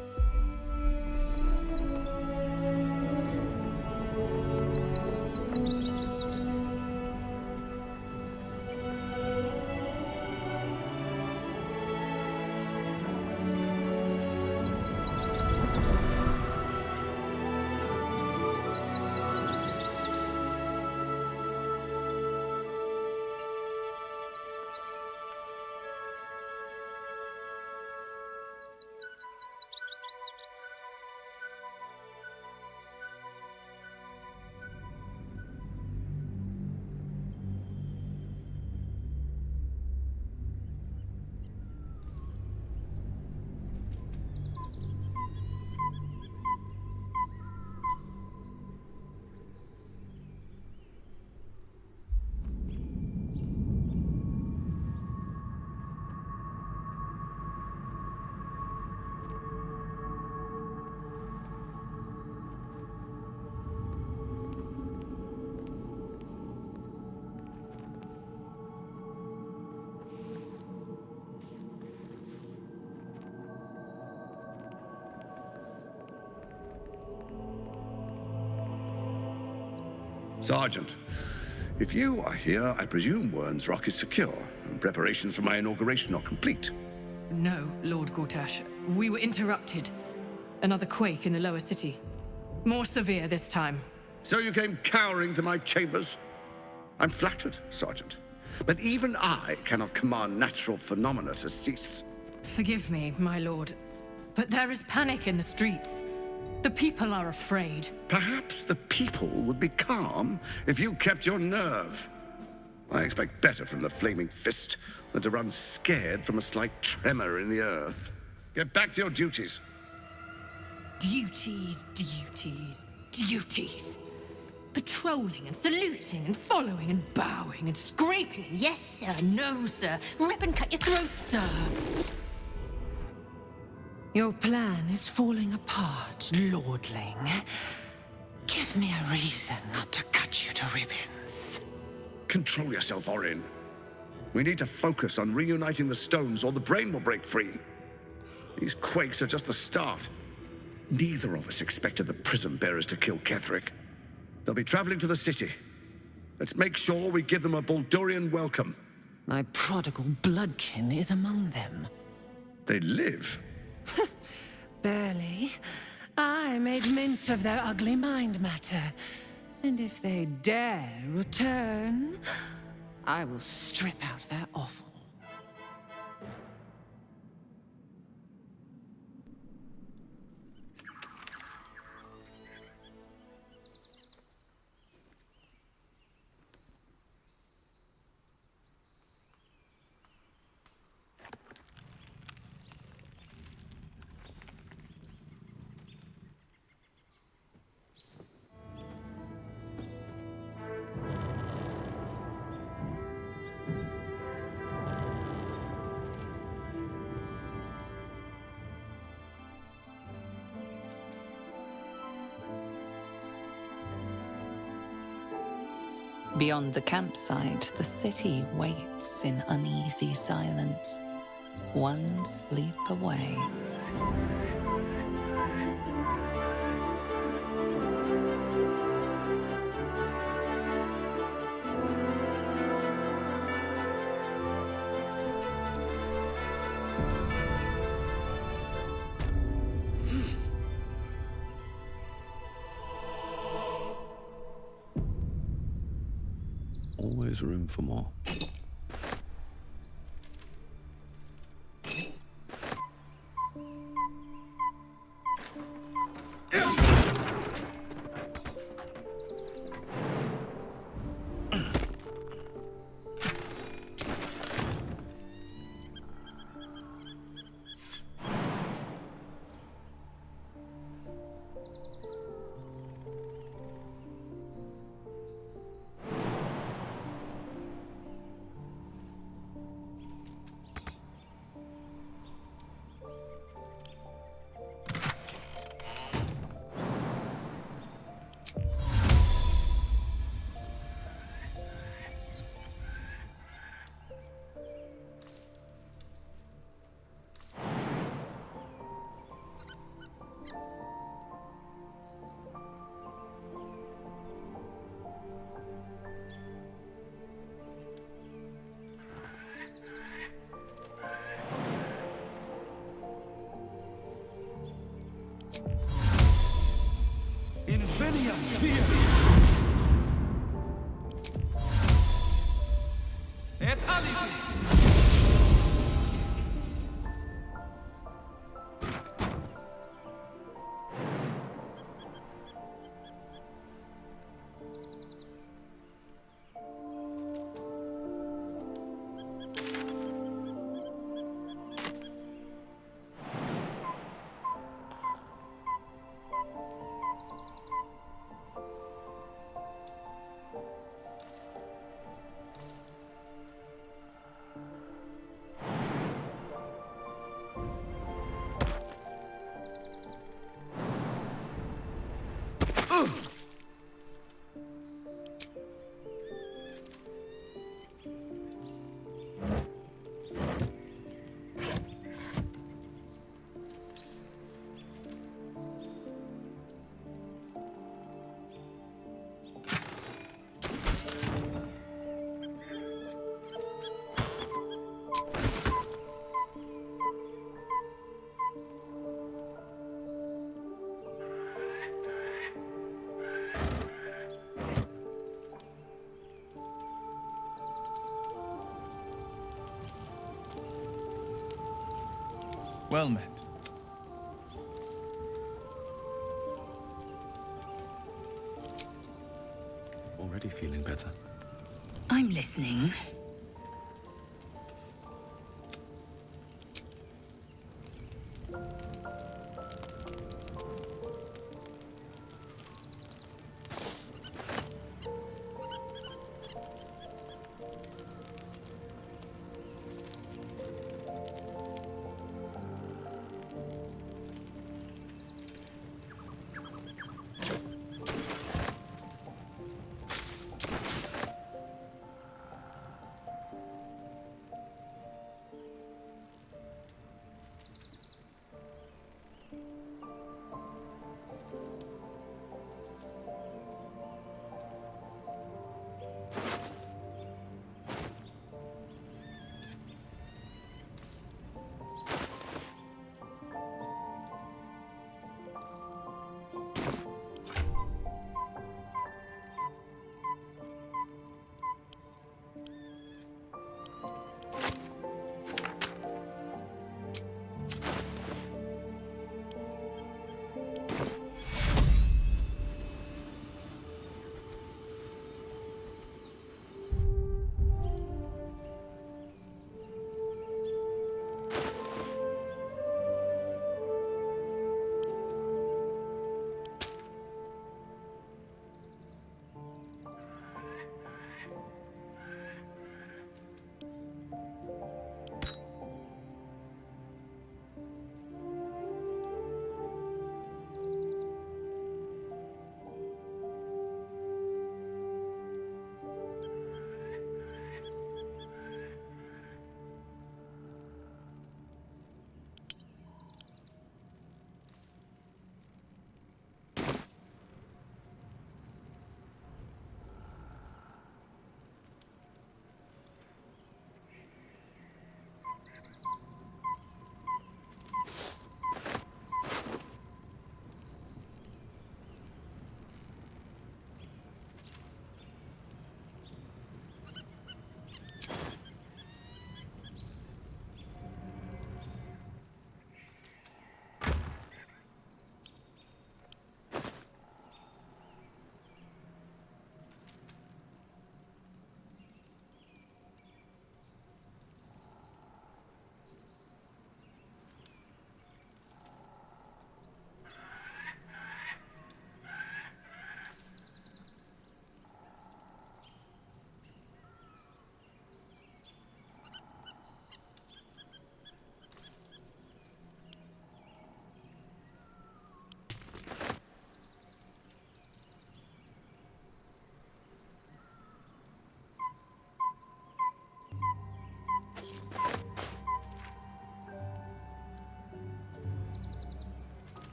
[SPEAKER 1] Sergeant, if you are here, I presume Wern's Rock is secure, and preparations for my inauguration are complete.
[SPEAKER 22] No, Lord Gortash. We were interrupted. Another quake in the lower city. More severe this time.
[SPEAKER 1] So you came cowering to my chambers? I'm flattered, Sergeant. But even I cannot command natural phenomena to cease.
[SPEAKER 22] Forgive me, my lord, but there is panic in the streets. The people are afraid.
[SPEAKER 1] Perhaps the people would be calm if you kept your nerve. I expect better from the Flaming Fist than to run scared from a slight tremor in the earth. Get back to your duties.
[SPEAKER 22] Duties, duties, duties. Patrolling and saluting and following and bowing and scraping. Yes, sir. No, sir. Rip and cut your throat, sir.
[SPEAKER 3] Your plan is falling apart, Lordling. Give me a reason not to cut you to ribbons.
[SPEAKER 1] Control yourself, Orin. We need to focus on reuniting the stones or the brain will break free. These quakes are just the start. Neither of us expected the Prism Bearers to kill Ketheric. They'll be traveling to the city. Let's make sure we give them a Baldurian welcome.
[SPEAKER 3] My prodigal bloodkin is among them.
[SPEAKER 1] They live?
[SPEAKER 3] Barely. I made mince of their ugly mind matter. And if they dare return, I will strip out their offal.
[SPEAKER 6] Beyond the campsite, the city waits in uneasy silence, one sleep away.
[SPEAKER 7] Always room for more.
[SPEAKER 10] Infinium Via! Et alibi!
[SPEAKER 23] Well met.
[SPEAKER 7] Already feeling better.
[SPEAKER 6] I
[SPEAKER 22] I'm listening.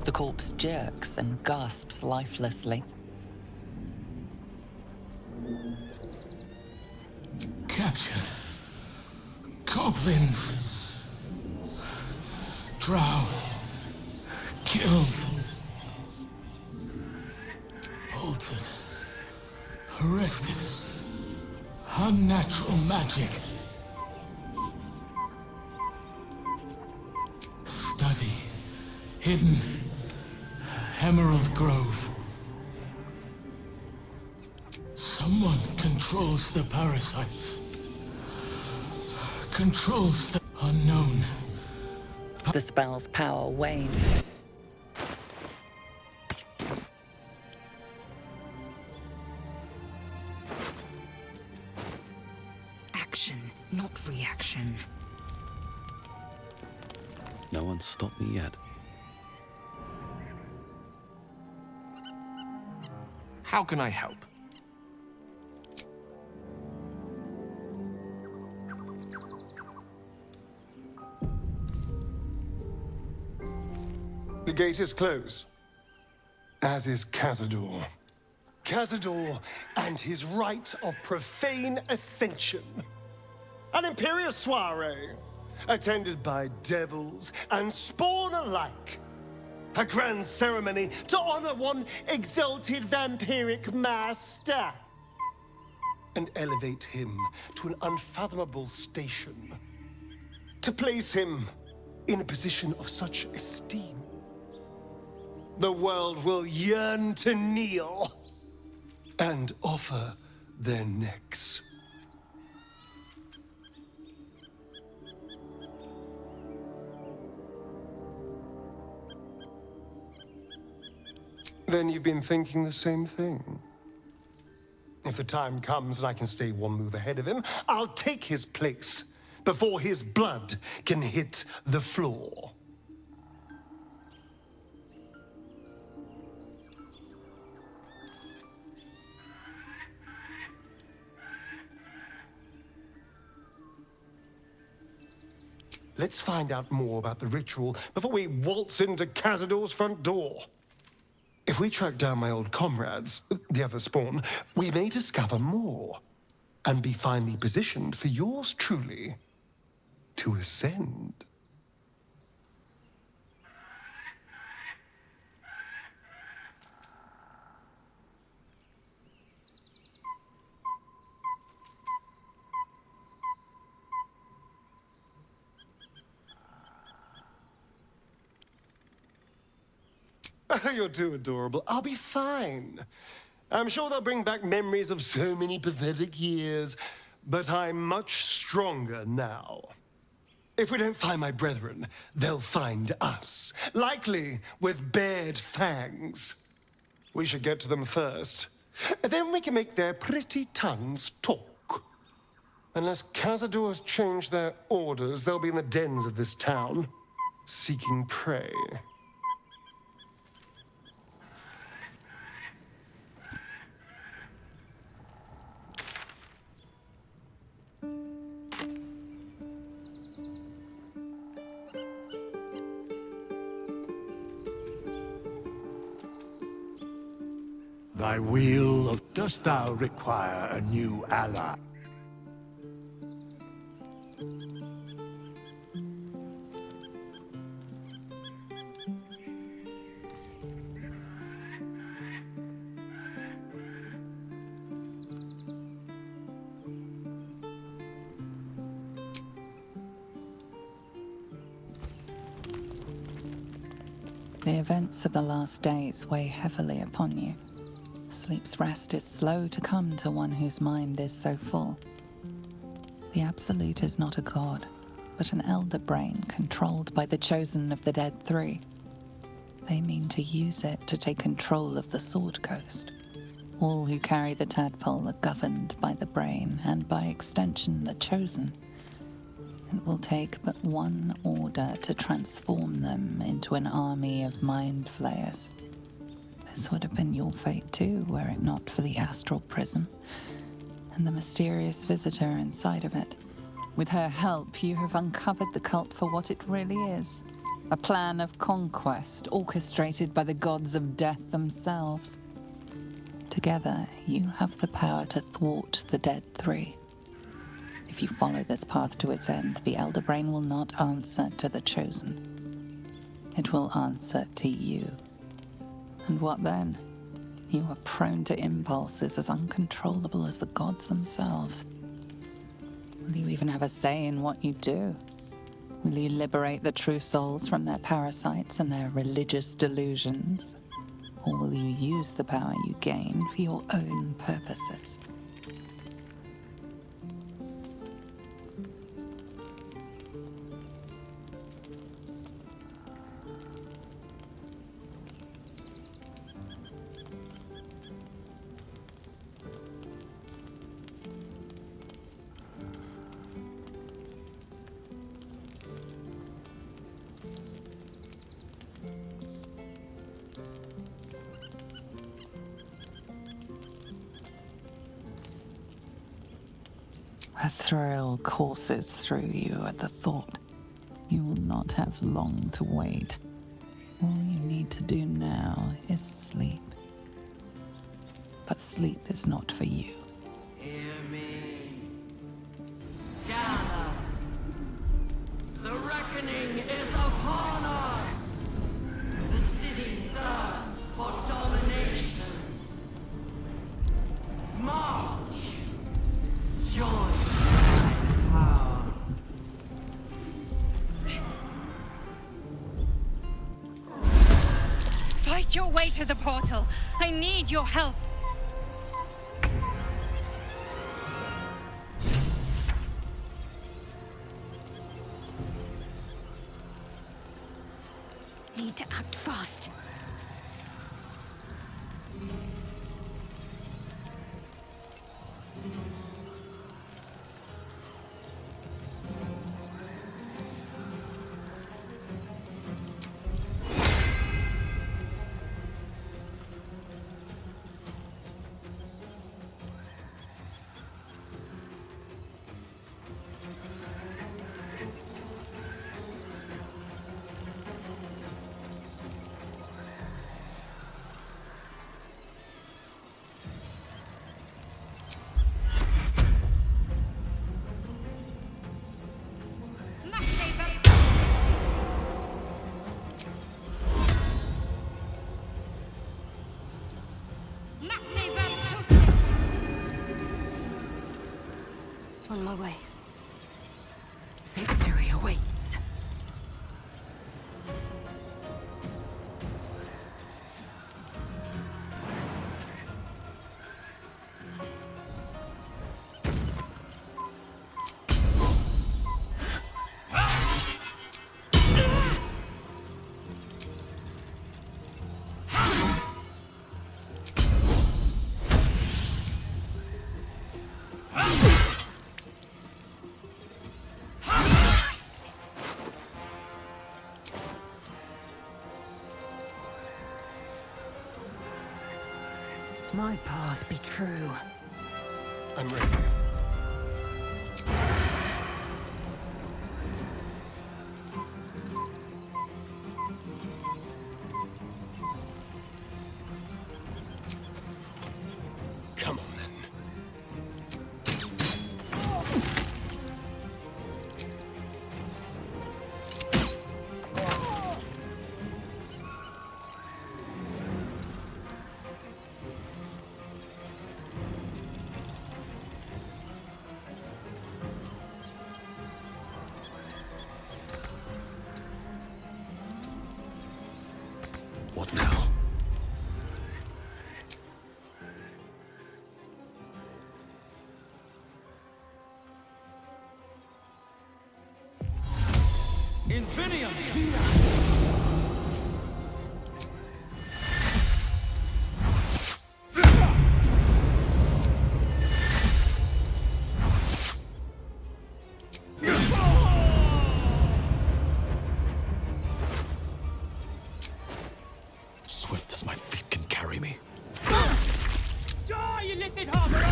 [SPEAKER 6] The corpse jerks and gasps lifelessly.
[SPEAKER 9] Captured. Goblins. Drow. Killed. Altered. Arrested. Unnatural magic. Study. Hidden. Emerald Grove. Someone controls the parasites. Controls the unknown.
[SPEAKER 6] The spell's power wanes.
[SPEAKER 22] Action, not reaction.
[SPEAKER 17] No one's stopped me yet.
[SPEAKER 14] How can I help?
[SPEAKER 5] The gate is closed, as is Cazador. Cazador and his rite of profane ascension. An imperial soiree, attended by devils and spawn alike. a grand ceremony to honor one exalted vampiric master and elevate him to an unfathomable station, to place him in a position of such esteem. The world will yearn to kneel and offer their necks. Then you've been thinking the same thing. If the time comes and I can stay one move ahead of him, I'll take his place before his blood can hit the floor. Let's find out more about the ritual before we waltz into Cazador's front door. If we track down my old comrades, the other spawn, we may discover more and be finely positioned for yours truly to ascend. You're too adorable. I'll be fine. I'm sure they'll bring back memories of so many pathetic years, but I'm much stronger now. If we don't find my brethren, they'll find us, likely with bared fangs. We should get to them first. Then we can make their pretty tongues talk. Unless Cazadors change their orders, they'll be in the dens of this town, seeking prey.
[SPEAKER 12] Thy wheel of... Dost thou require a new ally?
[SPEAKER 6] The events of the last days weigh heavily upon you. Sleep's rest is slow to come to one whose mind is so full. The Absolute is not a god, but an elder brain controlled by the Chosen of the Dead Three. They mean to use it to take control of the Sword Coast. All who carry the tadpole are governed by the brain, and by extension the Chosen. It will take but one order to transform them into an army of mind flayers. This would have been your fate too, were it not for the astral prison and the mysterious visitor inside of it. With her help, you have uncovered the cult for what it really is. A plan of conquest orchestrated by the gods of death themselves. Together, you have the power to thwart the Dead Three. If you follow this path to its end, the Elder Brain will not answer to the Chosen. It will answer to you. And what then? You are prone to impulses as uncontrollable as the gods themselves. Will you even have a say in what you do? Will you liberate the true souls from their parasites and their religious delusions? Or will you use the power you gain for your own purposes? A thrill courses through you at the thought. You will not have long to wait. All you need to do now is sleep. But sleep is not for you.
[SPEAKER 15] Hear me. Gather. The reckoning is upon us. The city
[SPEAKER 11] Fight your way to the portal. I need your help.
[SPEAKER 16] Need to act fast. On my way.
[SPEAKER 4] Victory awaits. My path be true.
[SPEAKER 5] I'm ready. Come on, then.
[SPEAKER 17] What now?
[SPEAKER 10] Infinium!
[SPEAKER 17] Swift as my feet can carry me.
[SPEAKER 10] Die, you lifted harborer!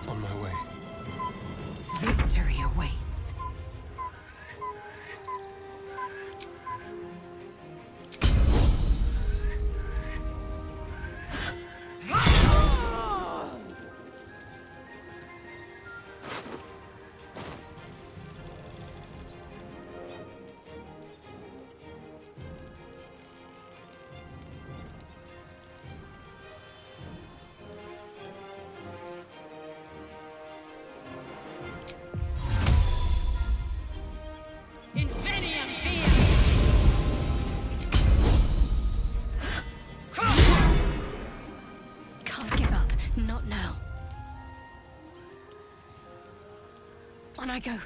[SPEAKER 5] On my way.
[SPEAKER 4] Victory awaits.
[SPEAKER 16] Can't give up. Not now. On I go.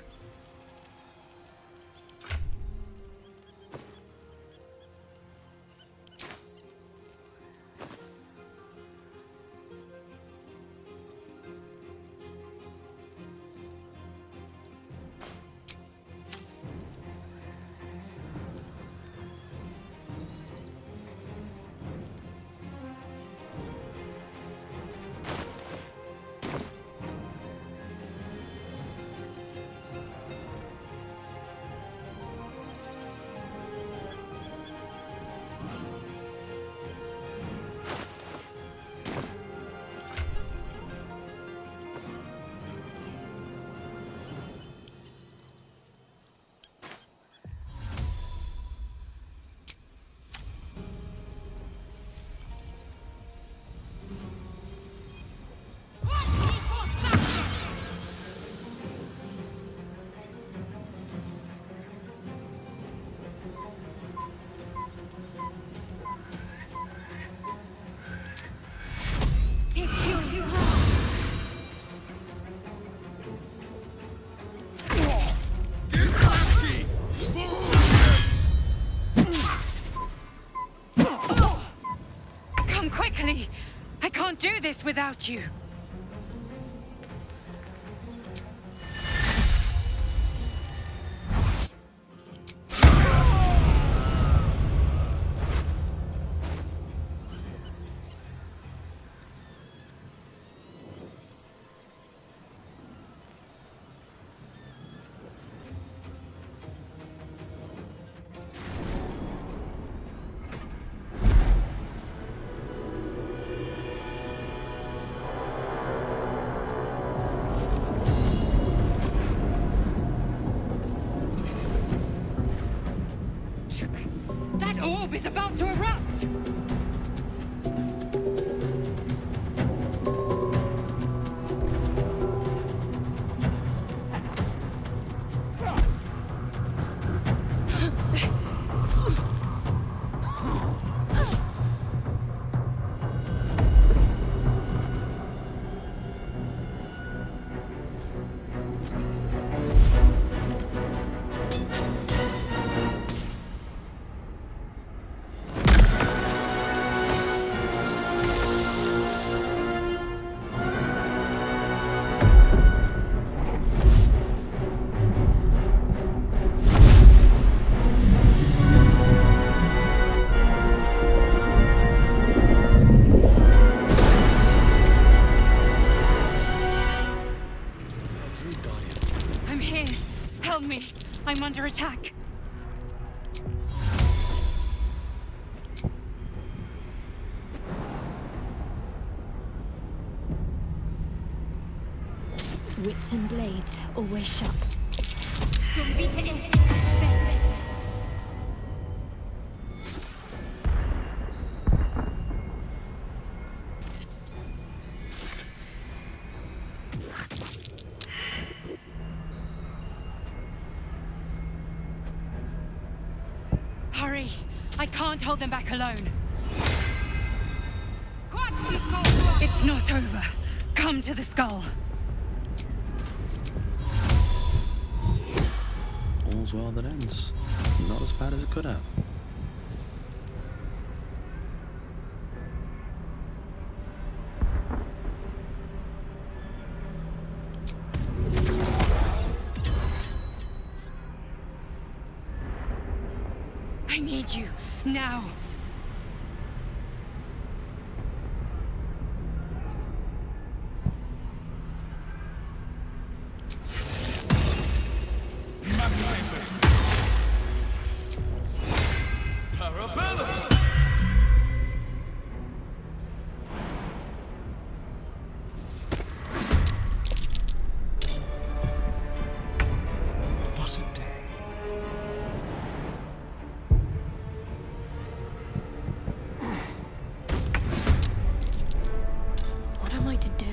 [SPEAKER 4] can't do this without you. That orb is about to erupt! I'm here. Help me. I'm under attack.
[SPEAKER 8] Wits and blades always sharp.
[SPEAKER 4] Hurry! I can't hold them back alone. It's not over. Come to the skull.
[SPEAKER 17] All's well that ends. Not as bad as it could have.
[SPEAKER 4] I need you, now.
[SPEAKER 1] What a day.
[SPEAKER 16] What am I to do?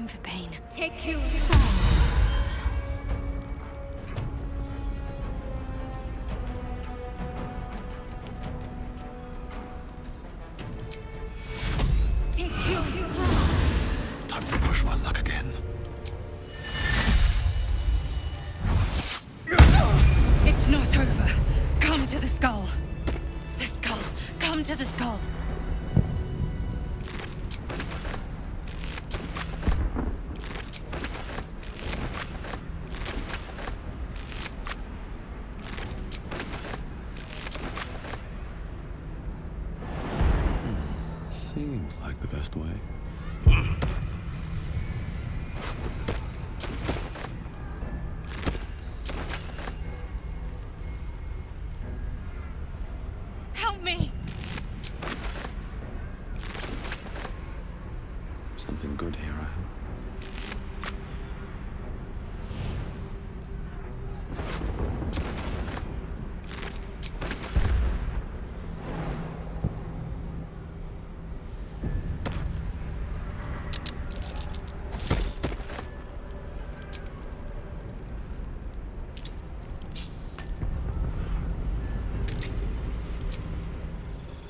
[SPEAKER 16] time for pain.
[SPEAKER 8] Take you.
[SPEAKER 17] Time to push my luck again.
[SPEAKER 4] It's not over. Come to the skull. The skull. Come to the skull.
[SPEAKER 17] Seems like the best way.
[SPEAKER 4] Help me!
[SPEAKER 17] Something good here, I hope.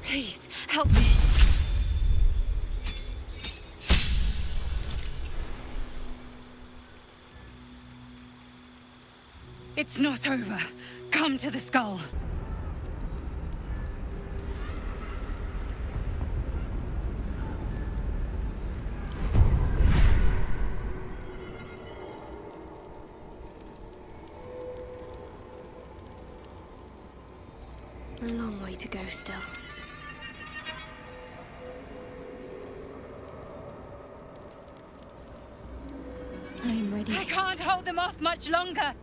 [SPEAKER 4] Please, help me. It's not over. Come to the skull.
[SPEAKER 16] A long way to go still. I'm ready.
[SPEAKER 4] I can't hold them off much longer.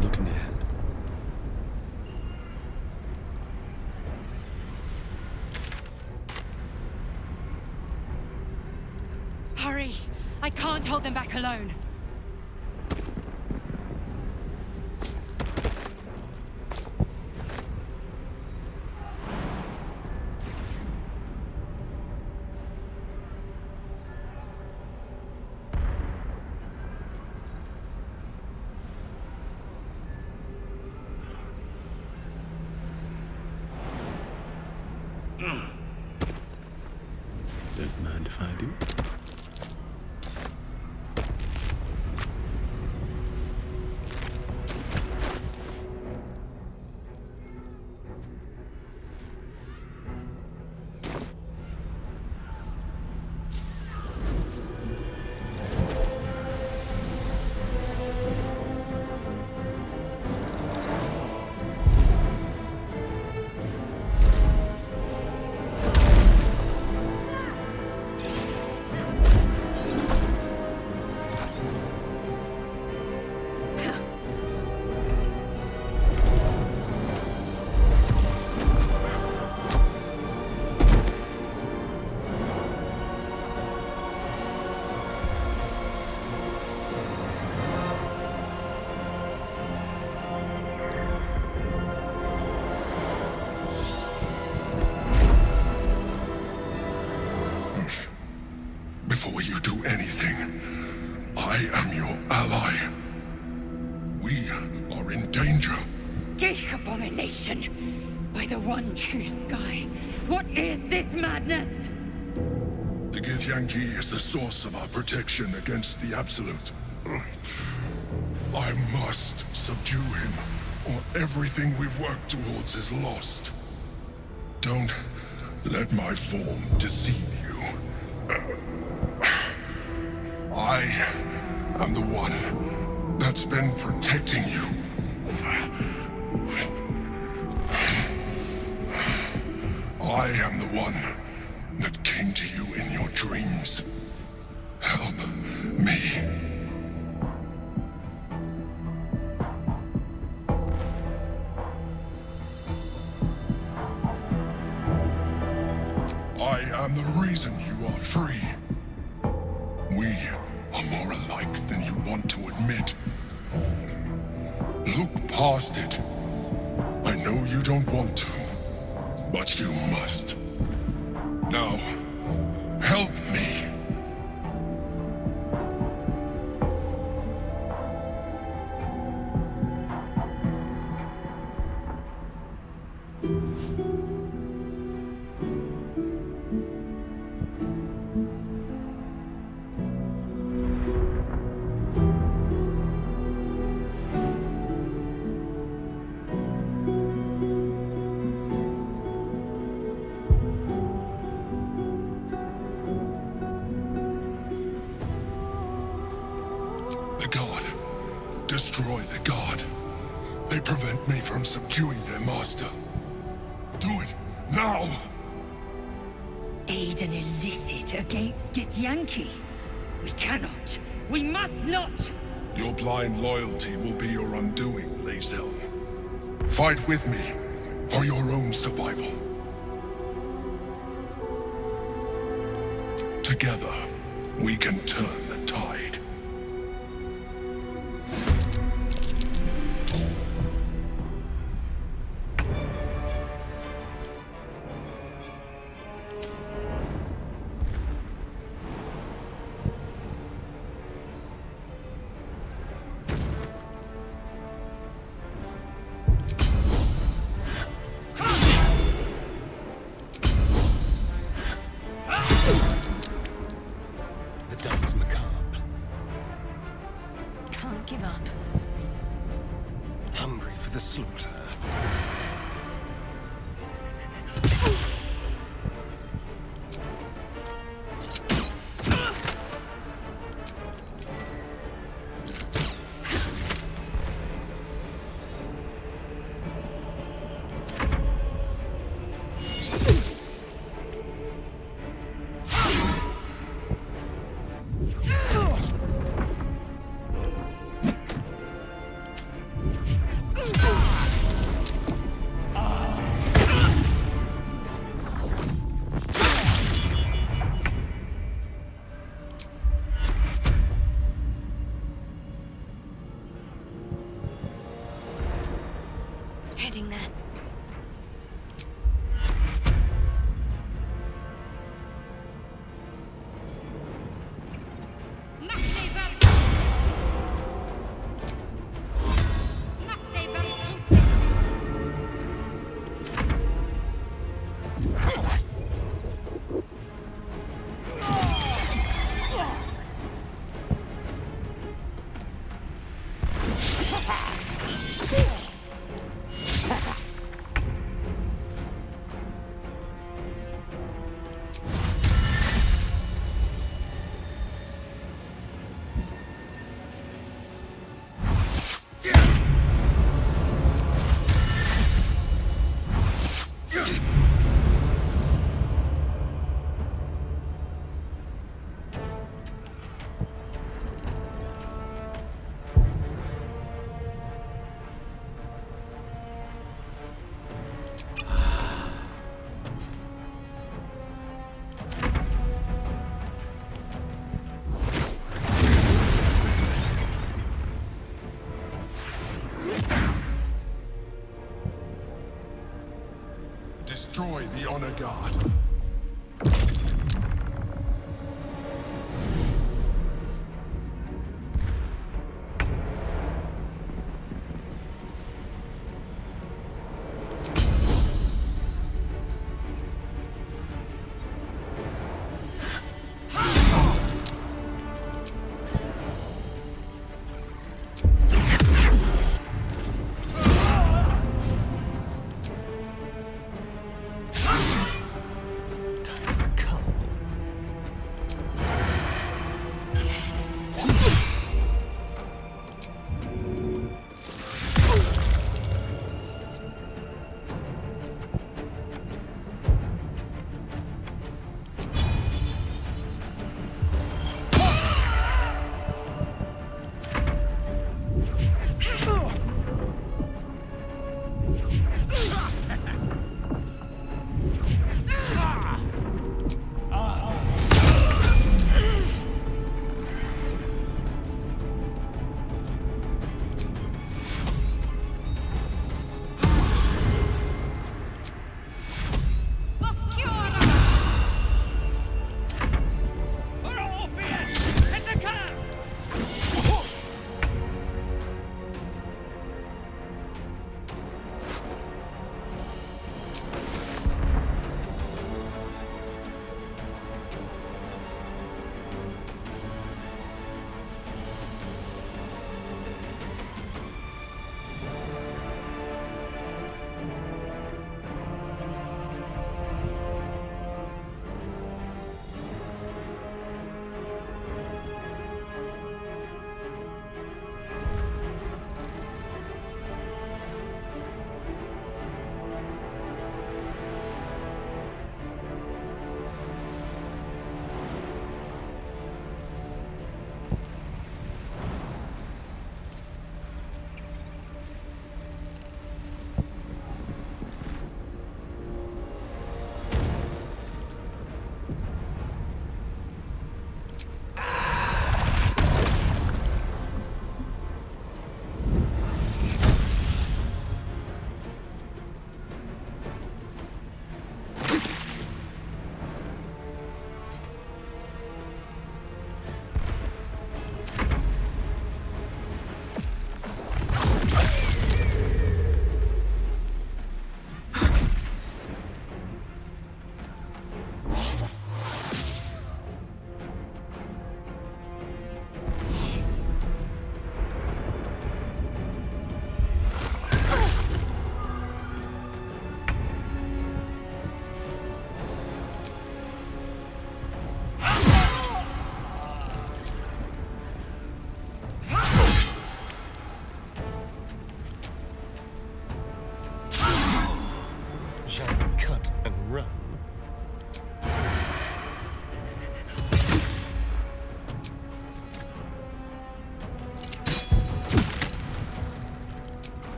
[SPEAKER 17] Looking ahead.
[SPEAKER 4] Hurry! I can't hold them back alone.
[SPEAKER 17] Don't mind if I do.
[SPEAKER 2] Before you do anything, I am your ally. We are in danger.
[SPEAKER 4] Geek abomination! By the one true sky, what is this madness?
[SPEAKER 2] The Githyanki is the source of our protection against the Absolute. I must subdue him, or everything we've worked towards is lost. Don't let my form deceive you. I am the one that's been protecting you. I am the one that came to you in your dreams. Help me. I am the reason you you are free. We are more alike than you want to admit. Look past it. I know you don't want to, but you must. Now, help me. Destroy the god. They prevent me from subduing their master. Do it now!
[SPEAKER 22] Aid an illicit against Githyanki. We cannot. We must not!
[SPEAKER 2] Your blind loyalty will be your undoing, Lae'zel. Fight with me for your own survival. Together, we can turn the tide.
[SPEAKER 22] Can't give up.
[SPEAKER 5] Hungry for the slaughter.
[SPEAKER 22] Heading there.
[SPEAKER 2] Destroy the Honor Guard.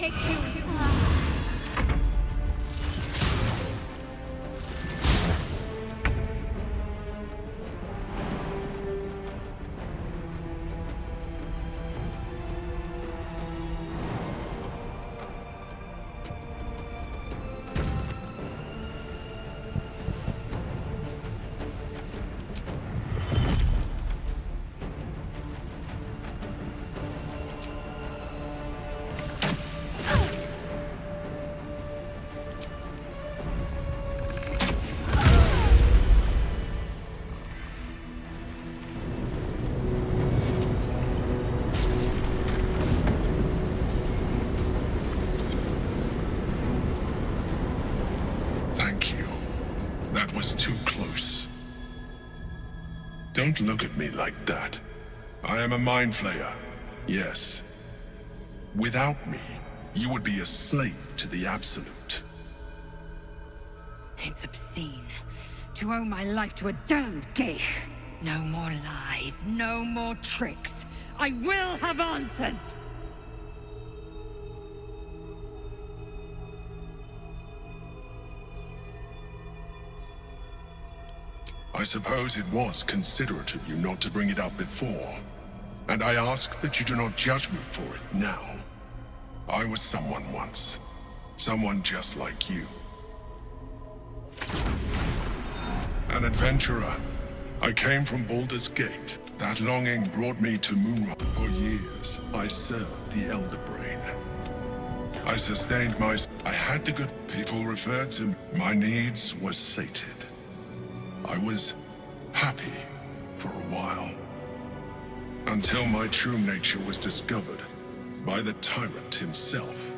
[SPEAKER 8] take you.
[SPEAKER 2] Too close. Don't look at me like that. I am a mind flayer. Yes. Without me, you would be a slave to the Absolute.
[SPEAKER 4] It's obscene to owe my life to a damned geich. No more lies, no more tricks. I will have answers!
[SPEAKER 2] I suppose it was considerate of you not to bring it up before, and I ask that you do not judge me for it now. I was someone once. Someone just like you. An adventurer. I came from Baldur's Gate. That longing brought me to Moonrock. For years, I served the Elder Brain. I sustained I had the good people referred to me. My needs were sated. I was happy for a while. Until my true nature was discovered by the tyrant himself,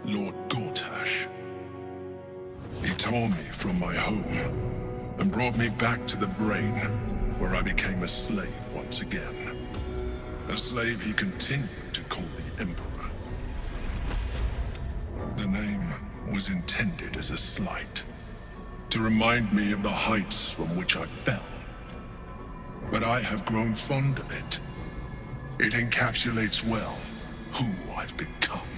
[SPEAKER 2] Lord Gortash. He tore me from my home and brought me back to the Brain, where I became a slave once again. A slave he continued to call the Emperor. The name was intended as a slight, to remind me of the heights from which I fell. But I have grown fond of it. It encapsulates well who I've become.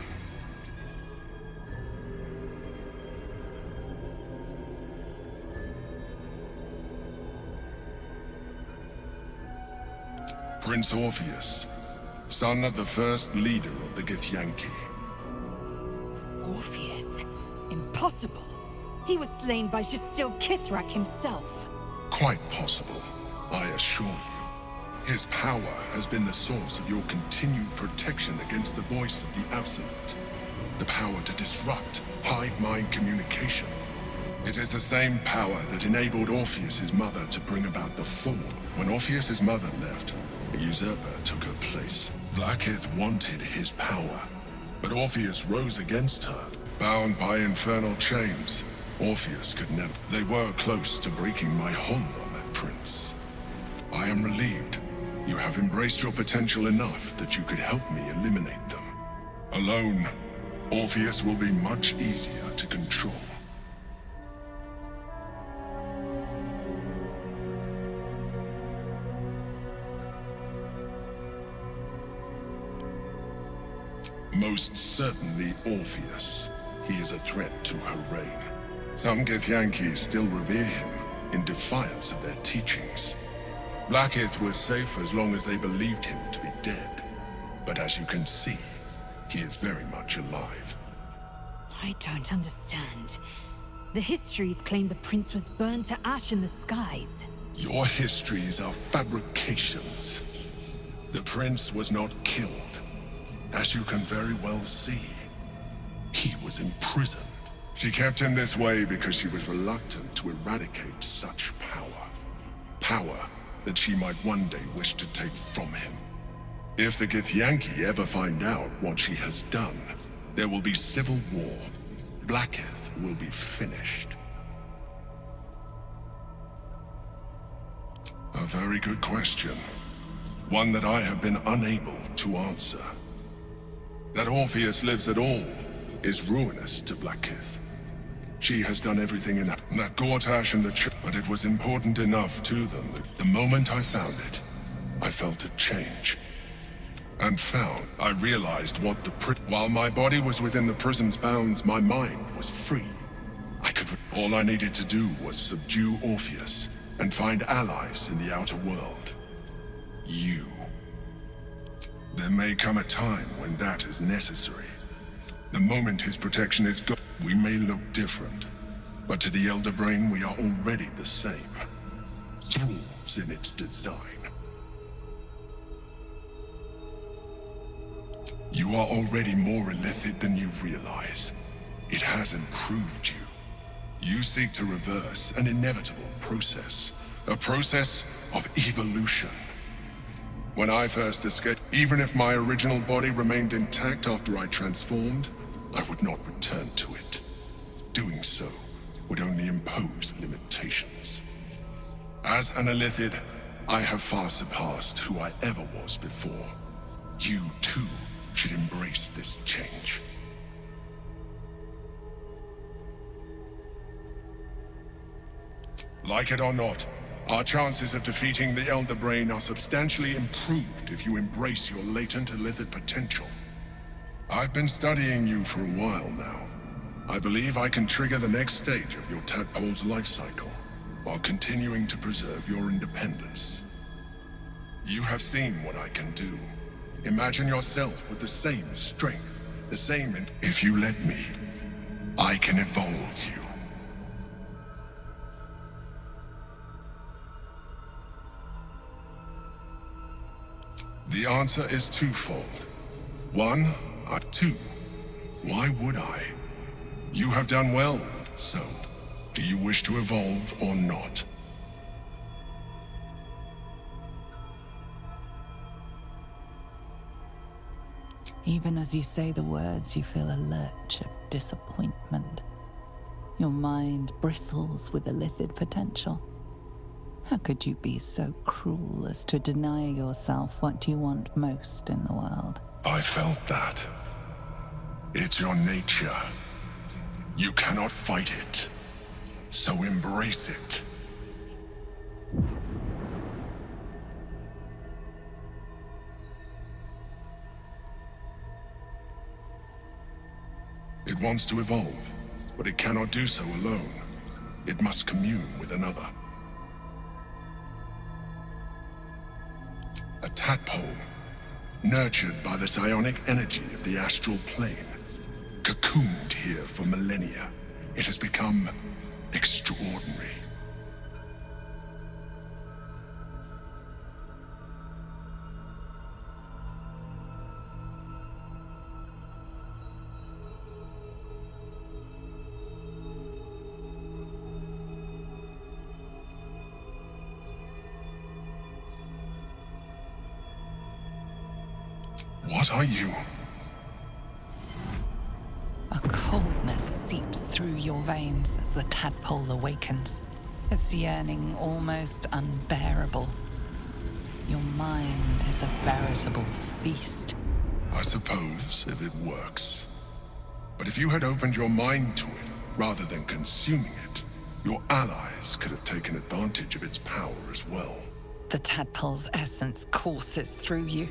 [SPEAKER 2] Prince Orpheus, son of the first leader of the Githyanki.
[SPEAKER 4] Orpheus? Impossible! He was slain by Jastil Kithrak himself.
[SPEAKER 2] Quite possible, I assure you. His power has been the source of your continued protection against the voice of the Absolute. The power to disrupt hive mind communication. It is the same power that enabled Orpheus's mother to bring about the fall. When Orpheus's mother left, a usurper took her place. Blackith wanted his power, but Orpheus rose against her. Bound by infernal chains, Orpheus could never. They were close to breaking my hold on that prince. I am relieved. You have embraced your potential enough that you could help me eliminate them. Alone, Orpheus will be much easier to control. Most certainly Orpheus. He is a threat to her reign. Some Githyanki still revere him in defiance of their teachings. Blackith was safe as long as they believed him to be dead. But as you can see, he is very much alive.
[SPEAKER 4] I don't understand. The histories claim the prince was burned to ash in the skies.
[SPEAKER 2] Your histories are fabrications. The prince was not killed. As you can very well see, he was imprisoned. She kept him this way because she was reluctant to eradicate such power. Power that she might one day wish to take from him. If the Githyanki ever find out what she has done, there will be civil war. Blackith will be finished. A very good question. One that I have been unable to answer. That Orpheus lives at all is ruinous to Blackith. She has done everything in that Gortash and the but it was important enough to them that the moment I found it, I felt it change.
[SPEAKER 18] and found I realized what while my body was within the prison's bounds, my mind was free. All I needed to do was subdue Orpheus and find allies in the outer world. You. There may come a time when that is necessary. The moment his protection is gone, we may look different. But to the Elder Brain, we are already the same. Thralls in its design. You are already more illithid than you realize. It has improved you. You seek to reverse an inevitable process. A process of evolution. When I first escaped, even if my original body remained intact after I transformed, I would not return to it. Doing so would only impose limitations. As an illithid, I have far surpassed who I ever was before. You, too, should embrace this change. Like it or not, our chances of defeating the Elder Brain are substantially improved if you embrace your latent illithid potential. I've been studying you for a while now. I believe I can trigger the next stage of your tadpole's life cycle, while continuing to preserve your independence. You have seen what I can do. Imagine yourself with the same strength, the same... If you let me, I can evolve you. The answer is twofold. One, two. Why would I? You have done well, so do you wish to evolve or not?
[SPEAKER 6] Even as you say the words, you feel a lurch of disappointment. Your mind bristles with illithid potential. How could you be so cruel as to deny yourself what you want most in the world?
[SPEAKER 18] I felt that. It's your nature. You cannot fight it. So embrace it. It wants to evolve, but it cannot do so alone. It must commune with another. A tadpole, nurtured by the psionic energy of the astral plane, cocooned here for millennia. It has become extraordinary. What are you?
[SPEAKER 6] A coldness seeps through your veins as the tadpole awakens, its yearning almost unbearable. Your mind is a veritable feast.
[SPEAKER 18] I suppose, if it works. But if you had opened your mind to it, rather than consuming it, your allies could have taken advantage of its power as well.
[SPEAKER 6] The tadpole's essence courses through you.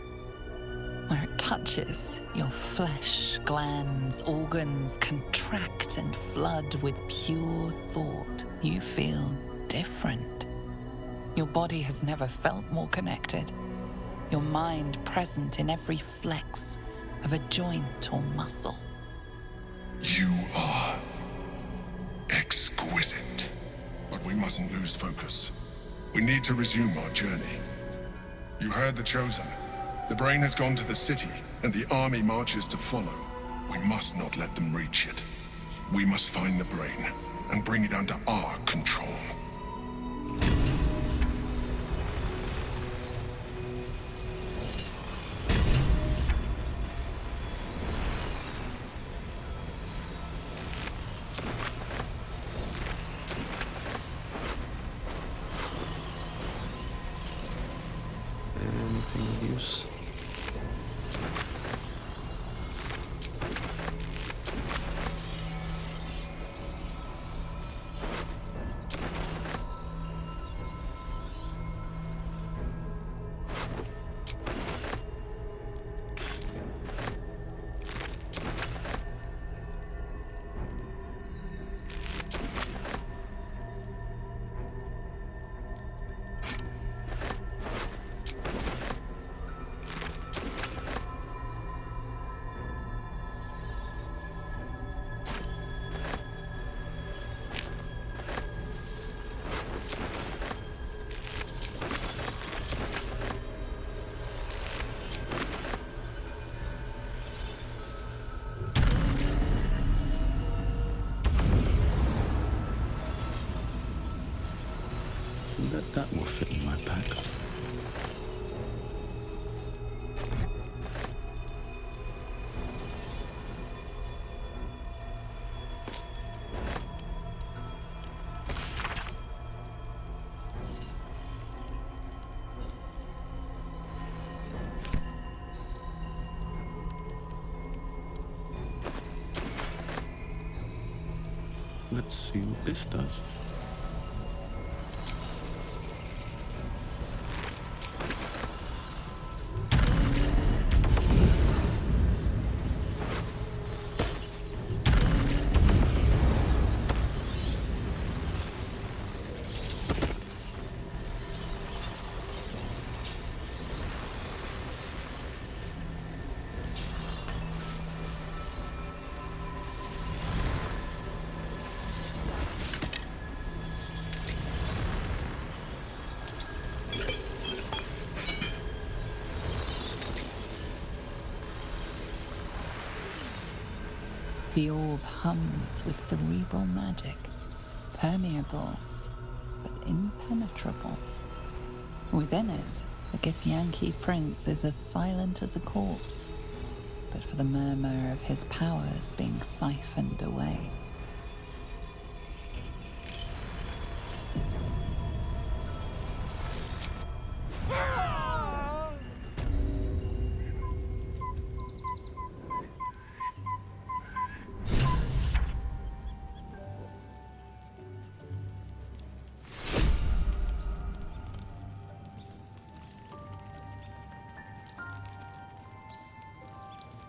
[SPEAKER 6] Where it touches, your flesh, glands, organs contract and flood with pure thought. You feel different. Your body has never felt more connected. Your mind present in every flex of a joint or muscle.
[SPEAKER 18] You are exquisite. But we mustn't lose focus. We need to resume our journey. You heard the Chosen. The Brain has gone to the city, and the army marches to follow. We must not let them reach it. We must find the Brain, and bring it under our control.
[SPEAKER 7] Anything of use? see what this does.
[SPEAKER 6] The orb hums with cerebral magic, permeable, but impenetrable. Within it, the Githyanki prince is as silent as a corpse, but for the murmur of his powers being siphoned away.